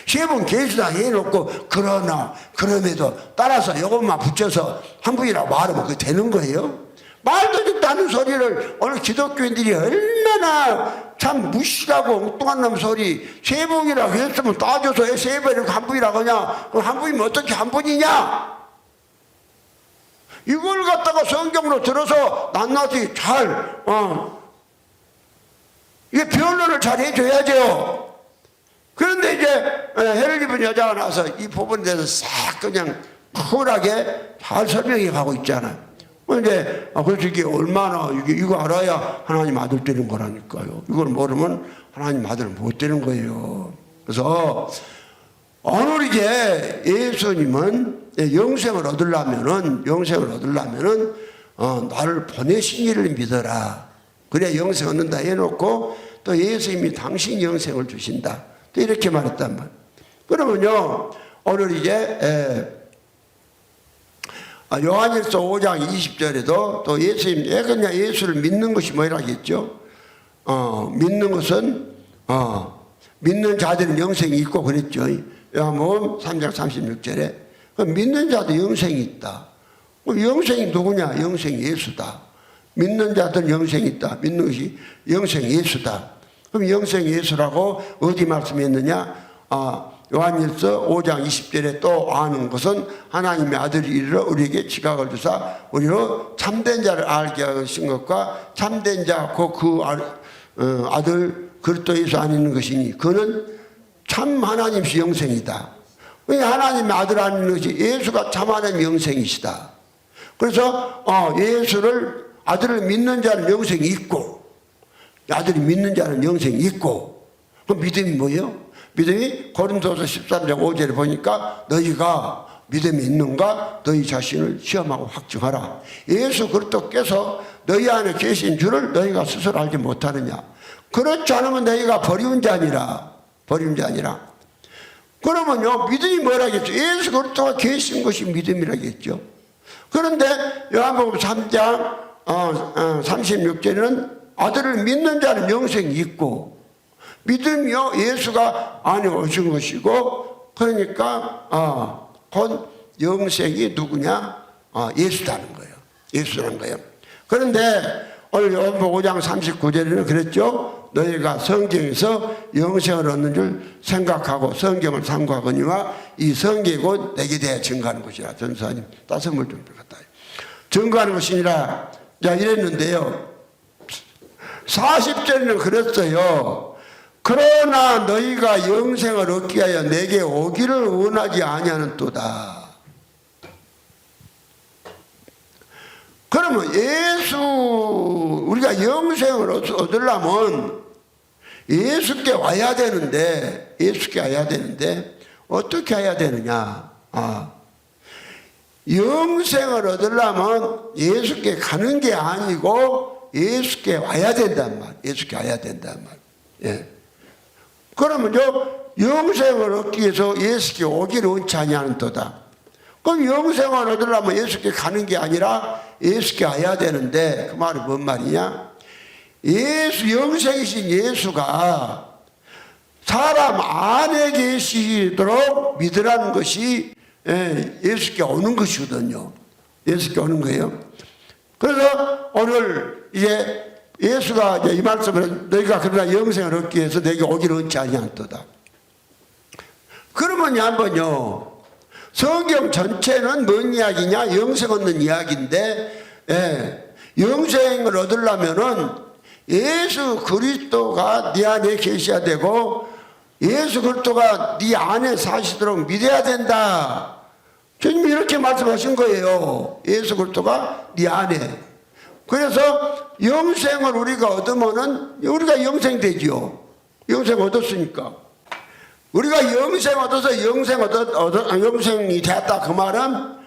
세 분 계시다 해놓고 그러나 그럼에도 따라서 이것만 붙여서 한 분이라고 말하면 그게 되는 거예요? 말도 듣도 않는 소리를 오늘 기독교인들이 얼마나 참 무식하고 엉뚱한 놈 소리 세 분이라고 했으면 따져서 왜 세 분이라고 한 분이라고 하냐? 그럼 한 분이면 어떻게 한 분이냐? 이걸 갖다가 성경으로 들어서 낱낱이 잘 이게 변론을 잘 해줘야죠. 그런데 이제 해를 입은 여자가 나와서 이 부분에 대해서 싹 그냥 쿨하게 잘 설명해 가고 있잖아요. 근데 그래서 이게 얼마나 이거 알아야 하나님 아들 되는 거라니까요. 이걸 모르면 하나님 아들 못 되는 거예요. 그래서 오늘 이제 예수님은 영생을 얻으려면은 나를 보내신 이를 믿어라. 그래야 영생 얻는다 해놓고 또 예수님이 당신 영생을 주신다. 또 이렇게 말했단 말이에요. 그러면요 오늘 이제 요한일서 5장 20절에도 또 예수님 그냥 예수를 믿는 것이 뭐라겠죠? 믿는 것은 믿는 자들은 영생이 있고 그랬죠. 요한복음 3장 36절에 믿는 자도 영생이 있다. 영생이 누구냐? 영생이 예수다. 믿는 자들은 영생이 있다. 믿는 것이 영생이 예수다. 그럼 영생이 예수라고 어디 말씀했느냐? 요한일서 5장 20절에 또 아는 것은 하나님의 아들이 이르러 우리에게 지각을 주사 우리로 참된 자를 알게 하신 것과 참된 자 곧 그 아들 그리스도 예수 안에 있는 것이니 그는 참 하나님이시 영생이다. 하나님의 아들 안에 있는 것이 예수가 참 하나님의 영생이시다. 그래서 예수를 아들을 믿는 자는 영생이 있고 아들이 믿는 자는 영생이 있고 그 믿음이 뭐예요? 믿음이 고린도서 13장 5절에 보니까 너희가 믿음이 있는가 너희 자신을 시험하고 확증하라. 예수 그리스도께서 너희 안에 계신 줄을 너희가 스스로 알지 못하느냐. 그렇지 않으면 너희가 버리운 자니라. 그러면요 믿음이 뭐라겠죠? 예수 그리스도가 계신 것이 믿음이라겠죠. 그런데 요한복음 3장 36절에는 아들을 믿는 자는 영생이 있고 믿음이요 예수가 안에 오신 것이고 그러니까 곧 영생이 누구냐? 예수라는 거예요. 예수라는 거예요. 그런데 오늘 요한복음 5장 39절에는 그랬죠. 너희가 성경에서 영생을 얻는 줄 생각하고 성경을 삼가거니와 이 성경이 곧 내게 대해 증거하는 것이라. 전사님 따뜻물 좀 갖다 증거하는 것이니라. 자 이랬는데요. 40절에는 그랬어요. 그러나 너희가 영생을 얻기 하여 내게 오기를 원하지 아니하는 또다. 그러면 우리가 영생을 얻으려면 예수께 와야 되는데 어떻게 해야 되느냐? 영생을 얻으려면 예수께 가는 게 아니고 예수께 와야 된단 말. 예. 그러면요 영생을 얻기 위해서 예수께 오기를 원치 아니하는 도다. 그럼 영생을 얻으려면 예수께 가는 게 아니라 예수께 와야 되는데 그 말이 뭔 말이냐? 영생이신 예수가 사람 안에 계시도록 믿으라는 것이 예수께 오는 것이거든요. 예수께 오는 거예요. 그래서 오늘 이제 예수가 이제 이 말씀을 너희가 그러나 영생을 얻기 위해서 내게 오기를 원치 아니하노라. 그러면 한번요 성경 전체는 뭔 이야기냐? 영생 얻는 이야기인데 영생을 얻으려면은 예수 그리스도가 네 안에 계셔야 되고 예수 그리스도가 네 안에 사시도록 믿어야 된다. 주님이 이렇게 말씀하신 거예요. 예수 그리스도가 네 안에. 그래서 영생을 우리가 얻으면은 우리가 영생되지요. 영생 얻었으니까. 우리가 영생 얻어서 영생이 되었다. 그 말은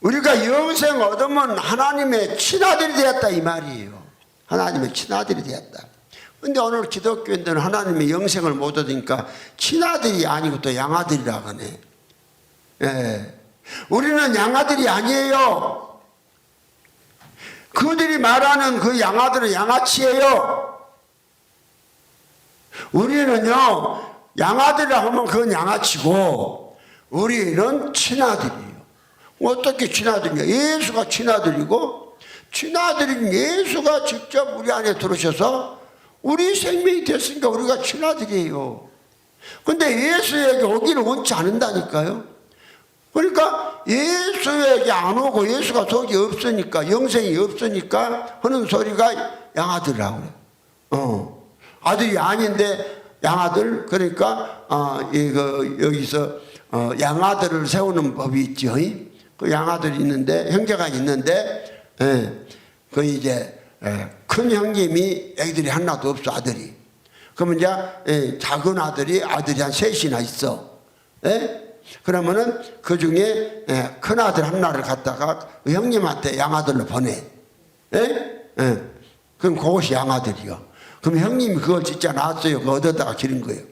우리가 영생 얻으면 하나님의 친아들이 되었다 이 말이에요. 하나님의 친아들이 되었다. 근데 오늘 기독교인들은 하나님의 영생을 못 얻으니까 친아들이 아니고 또 양아들이라고 하네. 예. 우리는 양아들이 아니에요. 그들이 말하는 그 양아들은 양아치예요. 우리는요 양아들이라 하면 그건 양아치고 우리는 친아들이에요. 어떻게 친아들이냐? 예수가 친아들이고 친아들인 예수가 직접 우리 안에 들어오셔서 우리 생명이 됐으니까 우리가 친아들이에요. 근데 예수에게 오기를 원치 않는다니까요. 그러니까 예수에게 안 오고 예수가 속이 없으니까 영생이 없으니까 하는 소리가 양아들이라고 그래요. 아들이 아닌데 양아들. 그러니까 여기서 양아들을 세우는 법이 있죠. 그 양아들이 있는데 형제가 있는데 그 이제 큰 형님이 애들이 하나도 없어 아들이. 그러면 이제 작은 아들이 한 셋이나 있어. 그러면은 그 중에 큰 아들 하나를 갖다가 형님한테 양아들로 보내. 그럼 그것이 양아들이요. 그럼 형님이 그걸 진짜 낳았어요. 그거 얻었다가 기른 거예요.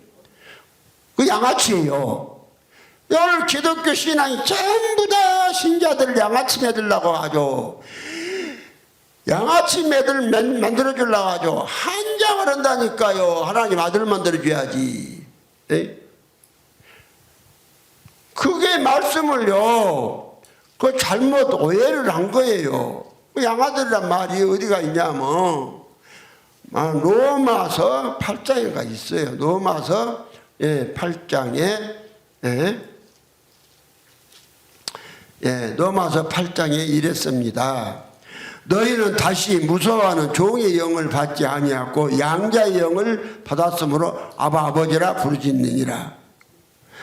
그 양아치예요. 오늘 기독교 신앙이 전부 다 신자들 양아치 매들라고 하죠. 양아치 매들 만들어주려고 하죠. 한장을 한다니까요. 하나님 아들 만들어줘야지. 그게 말씀을요 그 잘못 오해를 한 거예요. 그 양아들이란 말이 어디가 있냐면 로마서 8장에가 있어요. 로마서 8장에 로마서 8장에 이랬습니다. 너희는 다시 무서워하는 종의 영을 받지 아니하고 양자의 영을 받았으므로 아바 아버지라 부르짖느니라.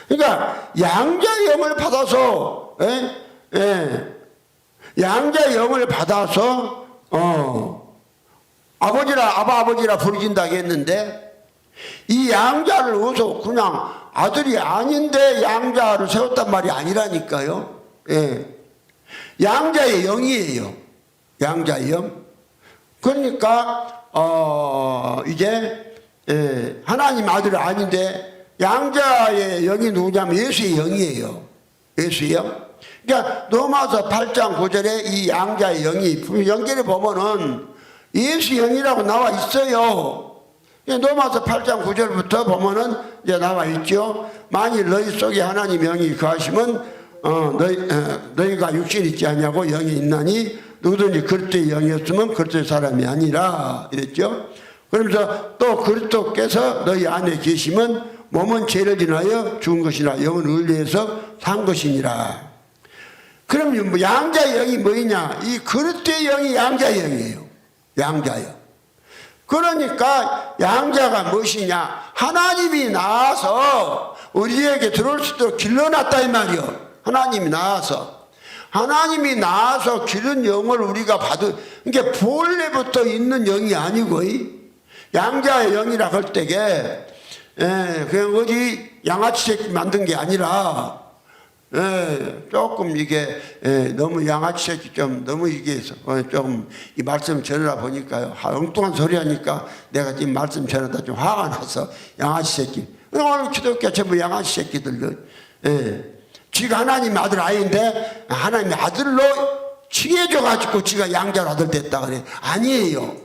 그러니까 양자의 영을 받아서 양자의 영을 받아서 아버지라 아바 아버지라 부르짖는다고 했는데 이 양자를 어서 그냥 아들이 아닌데 양자를 세웠단 말이 아니라니까요. 양자의 영이에요. 양자의 영. 그러니까 이제 하나님 아들이 아닌데 양자의 영이 누구냐면 예수의 영이에요. 예수의 영. 그러니까 로마서 8장 9절에 이 양자의 영이 연결해 보면은 예수 영이라고 나와 있어요. 로마서 8장 9절부터 보면은 이제 나와 있죠. 만일 너희 속에 하나님 영이 거하시면 너희가 육신이 있지 아니하고 영이 있나니 누구든지 그리스도의 영이었으면 그리스도의 사람이 아니라 이랬죠. 그러면서 또 그리스도께서 너희 안에 계시면 몸은 죄를 인하여 죽은 것이나 영은 의리에서 산 것이니라. 그럼 뭐 양자의 영이 뭐냐? 이 그리스도의 영이 양자의 영이에요. 양자요. 그러니까 양자가 무엇이냐? 하나님이 나와서 우리에게 들어올 수 있도록 길러놨다 이 말이요. 하나님이 나와서 기른 영을 우리가 받은, 그러니까 본래부터 있는 영이 아니고 양자의 영이라 할 때게 그냥 어디 양아치 새끼 만든 게 아니라 조금 이게 너무 양아치 새끼 좀 너무 이게 좀 이 말씀 전하다 보니까요 엉뚱한 소리 하니까 내가 지금 말씀 전하다 좀 화가 나서 양아치 새끼 오늘 기독교 전부 양아치 새끼들 지가 하나님 아들 아이인데 하나님의 아들로 칭해줘가지고 지가 양자로 아들 됐다 그래. 아니에요.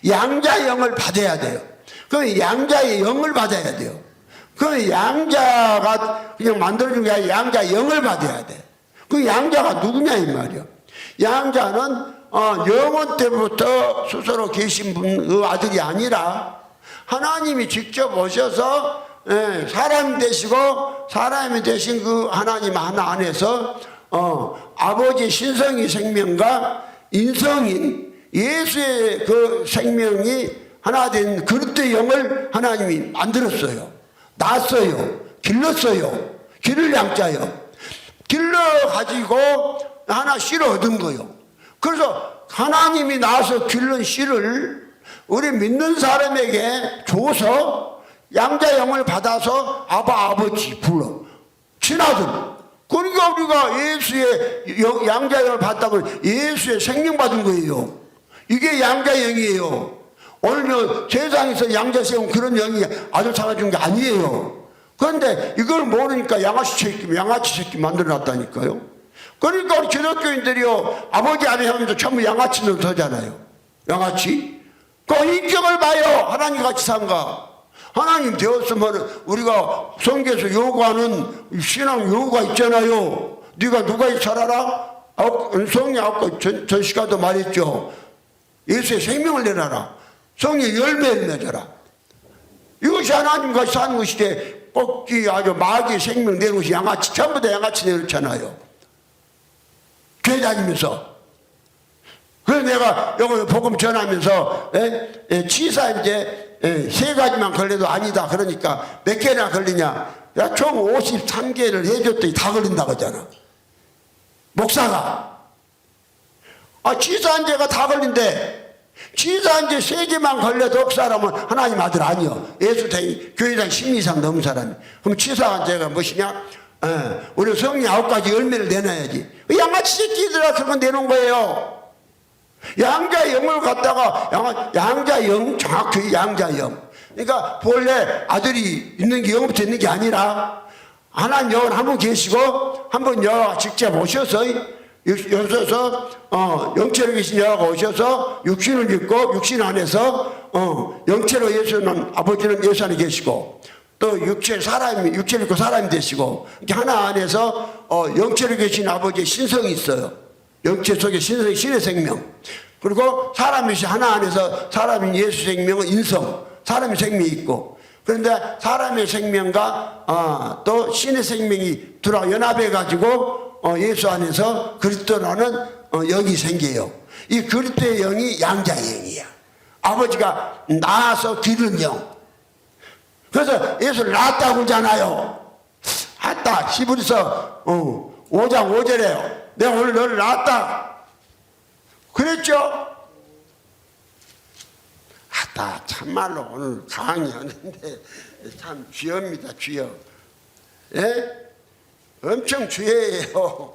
양자의 영을 받아야 돼요. 그럼 양자의 영을 받아야 돼요. 그 양자가 그냥 만들어준 게 아니라 양자의 영을 받아야 돼. 그 양자가 누구냐 이 말이요. 양자는 영원 때부터 스스로 계신 분의 아들이 아니라 하나님이 직접 오셔서 사람 되시고 사람이 되신 그 하나님 하나 안에서 아버지 신성의 생명과 인성인 예수의 그 생명이 하나 된 그리스도의 영을 하나님이 만들었어요. 낳았어요. 길렀어요. 기를 양자요. 길러가지고 하나 씨를 얻은 거요. 그래서 하나님이 낳아서 길른 씨를 우리 믿는 사람에게 줘서 양자 영을 받아서 아바 아버지 불러 친아들. 그러니까 우리가 예수의 양자 영을 받다고 예수의 생명 받은 거예요. 이게 양자 영이에요. 오늘 세상에서 양자 세운 그런 영이 아들 찾아준 게 아니에요. 그런데 이걸 모르니까 양아치 새끼 만들어놨다니까요. 그러니까 우리 기독교인들이요 아버지 아내 하면서 전부 양아치는 서잖아요. 양아치. 그 인격을 봐요. 하나님 같이 산가. 하나님 되었으면 우리가 성경에서 요구하는 신앙 요구가 있잖아요. 네가 누가 잘 알아? 성령 아까 전시가도 말했죠. 예수의 생명을 내놔라. 성령의 열매를 맺어라. 이것이 하나님과 사는 것이지 뽑기 아주 마귀의 생명 내는 것이 양아치 전부 다 양아치 내놓잖아요. 교회 다니면서. 그래서 내가 여기 복음 전하면서 치사 이제 세 가지만 걸려도 아니다. 그러니까 몇 개나 걸리냐? 야, 총 53개를 해줬더니 다 걸린다고 하잖아. 목사가. 치사한 죄가 다 걸린대. 치사한 죄 3개만 걸려도 그 사람은 하나님 아들 아니요. 예수대인 교회당 10명 이상 넘은 사람이. 그럼 치사한 죄가 무엇이냐? 우리 성령 9가지 열매를 내놔야지. 양아치 새끼들아 그런 거 내놓은 거예요. 양자 영을 갖다가 양자 영 정확히 양자 영. 그러니까 본래 아들이 있는 게 영부터 있는 게 아니라 하나님 영은 한 분 계시고 한 분 여 직접 오셔서 영체로 계신 여가 오셔서 육신을 입고 육신 안에서 영체로 예수는 아버지는 예수 안에 계시고 또 육체를 입고 사람이 되시고 이렇게 하나 안에서 영체로 계신 아버지의 신성이 있어요. 영체 속에 신의 생명. 그리고 사람이 하나 안에서 사람인 예수 생명은 인성. 사람의 생명이 있고. 그런데 사람의 생명과 또 신의 생명이 둘아 연합해 가지고 예수 안에서 그리스도라는 영이 생겨요. 이 그리스도의 영이 양자의 영이야. 아버지가 낳아서 기른 영. 그래서 예수를 낳았다고 그러잖아요. 아따 히브리서 5장 5절에요. 내가 오늘 너를 낳았다 그랬죠? 아따 참말로 오늘 강의하는데 참 귀합니다. 귀여. 예? 엄청 귀해요.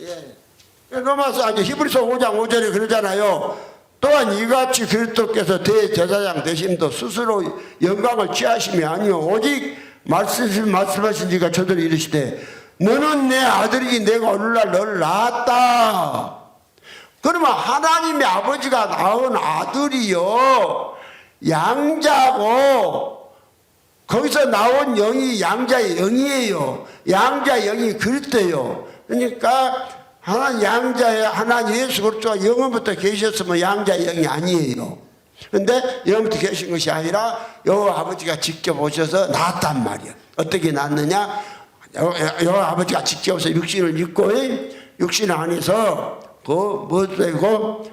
예. 로마서 아주 히브리서 5장 5절에 그러잖아요. 또한 이같이 그리스도께서 대제사장 되심도 스스로 영광을 취하심이 아니요 오직 말씀하신 지가 저들이 이르시되 너는 내 아들이니 내가 오늘날 너를 낳았다. 그러면 하나님의 아버지가 낳은 아들이요 양자고 거기서 나온 영이 양자의 영이에요. 양자의 영이 그리스도예요. 그러니까 하나님 양자의 하나님 예수 그리스도가 영원부터 계셨으면 양자의 영이 아니에요. 그런데 영원부터 계신 것이 아니라 여호와 아버지가 직접 오셔서 낳았단 말이야. 어떻게 낳느냐? 여호와 아버지가 직접 오셔서 육신을 입고 육신 안에서 뭐 되고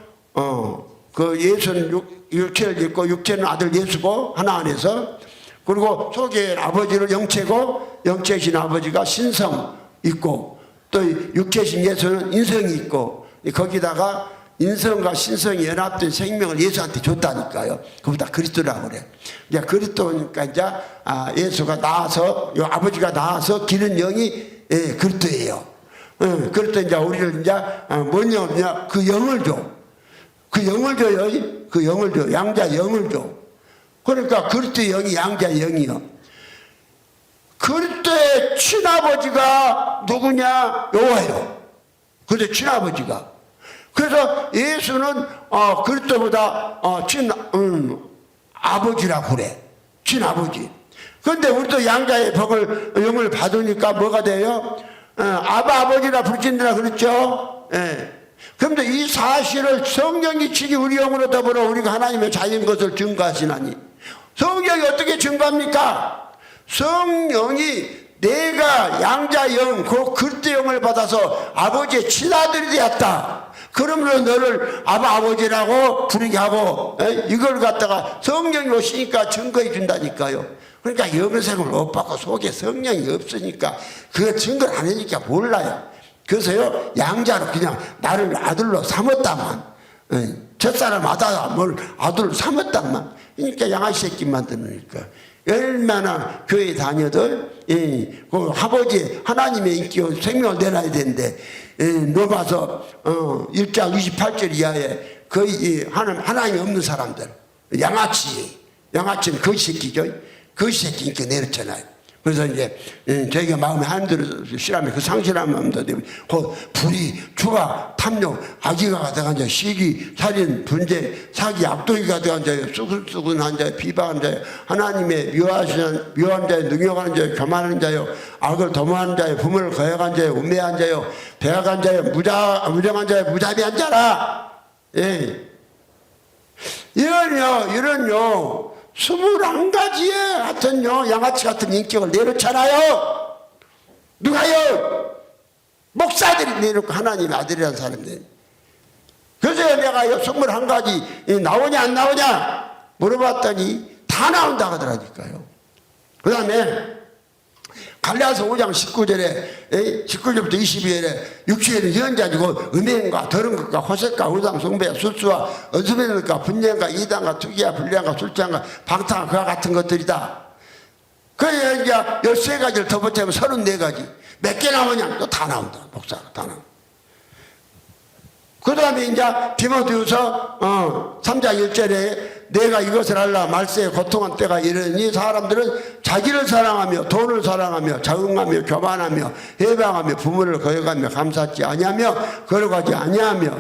그 예수는 육체를 입고 육체는 아들 예수고 하나 안에서 그리고 속에 아버지를 영체고 영체신 아버지가 신성 있고 또 육체신 예수는 인성이 있고 거기다가 인성과 신성이 연합된 생명을 예수한테 줬다니까요. 그보다 그리스도라고 그래. 이제 그리스도니까 이제 예수가 나와서 아버지가 나와서 기른 영이 그리스도예요. 그리스도 이제 우리를 이제 뭐냐 그 영을 줘. 그 영을 줘요. 그 영을 줘. 양자 영을 줘. 그러니까 그리스도 영이 양자 영이요. 그리스도의 친아버지가 누구냐? 여호와예요. 그리스도의 친아버지가. 그래서 예수는 그리스도보다 아버지라고 그래. 친아버지. 그런데 우리도 양자의 영을 받으니까 뭐가 돼요? 아버지라 부르신다 그랬죠? 예. 그런데 이 사실을 성령이 치기 우리 영으로 더불어 우리가 하나님의 자유인 것을 증거하시나니 성령이 어떻게 증거합니까? 성령이 내가 양자영 그 그리스도 영을 받아서 아버지의 친아들이 되었다. 그러므로 너를 아버지라고 부르게 하고 이걸 갖다가 성령이 오시니까 증거해 준다니까요. 그러니까 영생을 못 받고 속에 성령이 없으니까 그 증거를 안 하니까 몰라요. 그래서요 양자로 그냥 나를 아들로 삼았다만 첫사람 뭘 아들로 삼았다만 그러니까 양아치 새끼 만드니까 얼마나 교회 다녀도 그 아버지 하나님의 인기 생명을 내놔야 되는데 로마서 1장 28절 이하에 거의 하나님 없는 사람들 양아치는 그 새끼죠. 그 새끼니까 내렸잖아요. 그래서 이제 저희가 마음에 한대로 실하면 그 상실한 마음도 되면 그 불의, 추가, 탐욕, 악의가 들어간 자, 시기, 살인, 분재, 사기, 악독이가 들어간 자요, 수근수근한 자요, 비방한 자요, 하나님의 묘한 자요, 능욕하는 자요, 교만하는 자요, 악을 도모하는 자요, 부모를 거역한 자요, 우매한 자요, 배악한 자요, 무정한 자요, 무자비한 자라. 예. 이런요. 21가지의 하여튼요 양아치 같은 인격을 내놓잖아요. 누가요? 목사들이 내놓고 하나님의 아들이라는 사람들. 그래서 내가 21가지 나오냐 안 나오냐 물어봤더니 다 나온다고 하더라니까요. 그 다음에 갈라디아서 5장 19절부터 22절에 육체는 현자지고 음행과 더러운 것과 호색과 우상 숭배 술수와 언수매는 것과 분쟁과 이단과 투기와 불량과 술장과 방탕과 그와 같은 것들이다. 그래야 이제 13가지를 더 보태면 34가지 몇 개 나오냐 또 다 나온다. 목사가 다 나온다. 그 다음에 이제 디모데후서 3장 1절에 내가 이것을 알라 말세에 고통한 때가 이르니 사람들은 자기를 사랑하며 돈을 사랑하며 자긍하며 교만하며 해방하며 부모를 거역하며 감사하지 아니하며 거룩하지 아니하며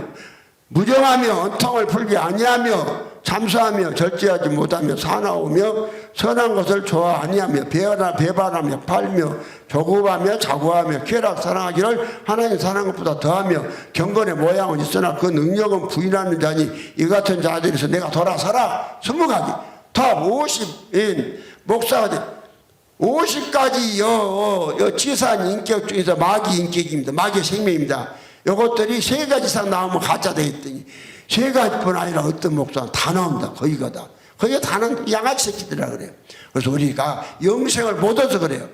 무정하며 언통을 풀지 아니하며 참수하며 절제하지 못하며 사나우며 선한 것을 좋아 아니하며 배반하며 팔며 조급하며 자고하며 쾌락 사랑하기를 하나님 사랑하는 것보다 더하며 경건의 모양은 있으나 그 능력은 부인하는 자니 이 같은 자들에서 내가 돌아서라 20가지 다 50인 목사가 돼. 50가지 요 지산 인격 중에서 마귀 인격입니다. 마귀 생명입니다. 요것들이 3가지 이상 나오면 가짜 되겠더니 3가지뿐 아니라 어떤 목사는 다 나옵니다. 거기가 다. 거기가 다는 양아치 새끼들이라 그래요. 그래서 우리가 영생을 못 얻어서 그래요.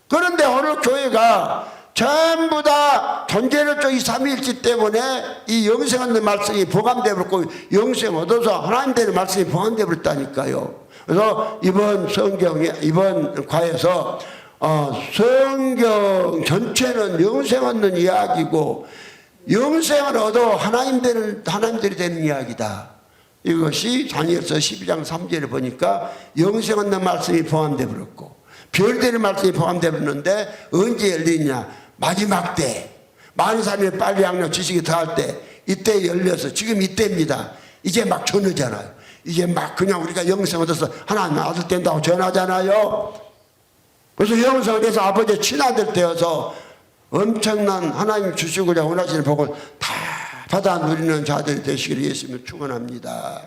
그런데 오늘 교회가 전부 다 존재를 쪽 이 삼위일체 때문에 이 영생 얻는 말씀이 보감되어 버렸고 영생 얻어서 하나님 되는 말씀이 보감되어 버렸다니까요. 그래서 이번 성경에 이번 과에서 성경 전체는 영생 얻는 이야기고 영생을 얻어 하나님들이 되는 이야기다. 이것이 다니엘서 12장 3절에 보니까 영생 얻는 말씀이 포함되어 버렸고 별되는 말씀이 포함되어 버렸는데 언제 열리냐? 마지막 때 많은 사람이 빨리 양력 지식이 더할 때 이때 열려서 지금 이때입니다. 이제 막 전하잖아요. 이제 막 그냥 우리가 영생 얻어서 하나님 아들 된다고 전하잖아요. 그래서 영생을 해서 아버지의 친아들 되어서 엄청난 하나님 주시고자 원하시는 복을 다 받아 누리는 자들이 되시기를 예수님을 축원합니다.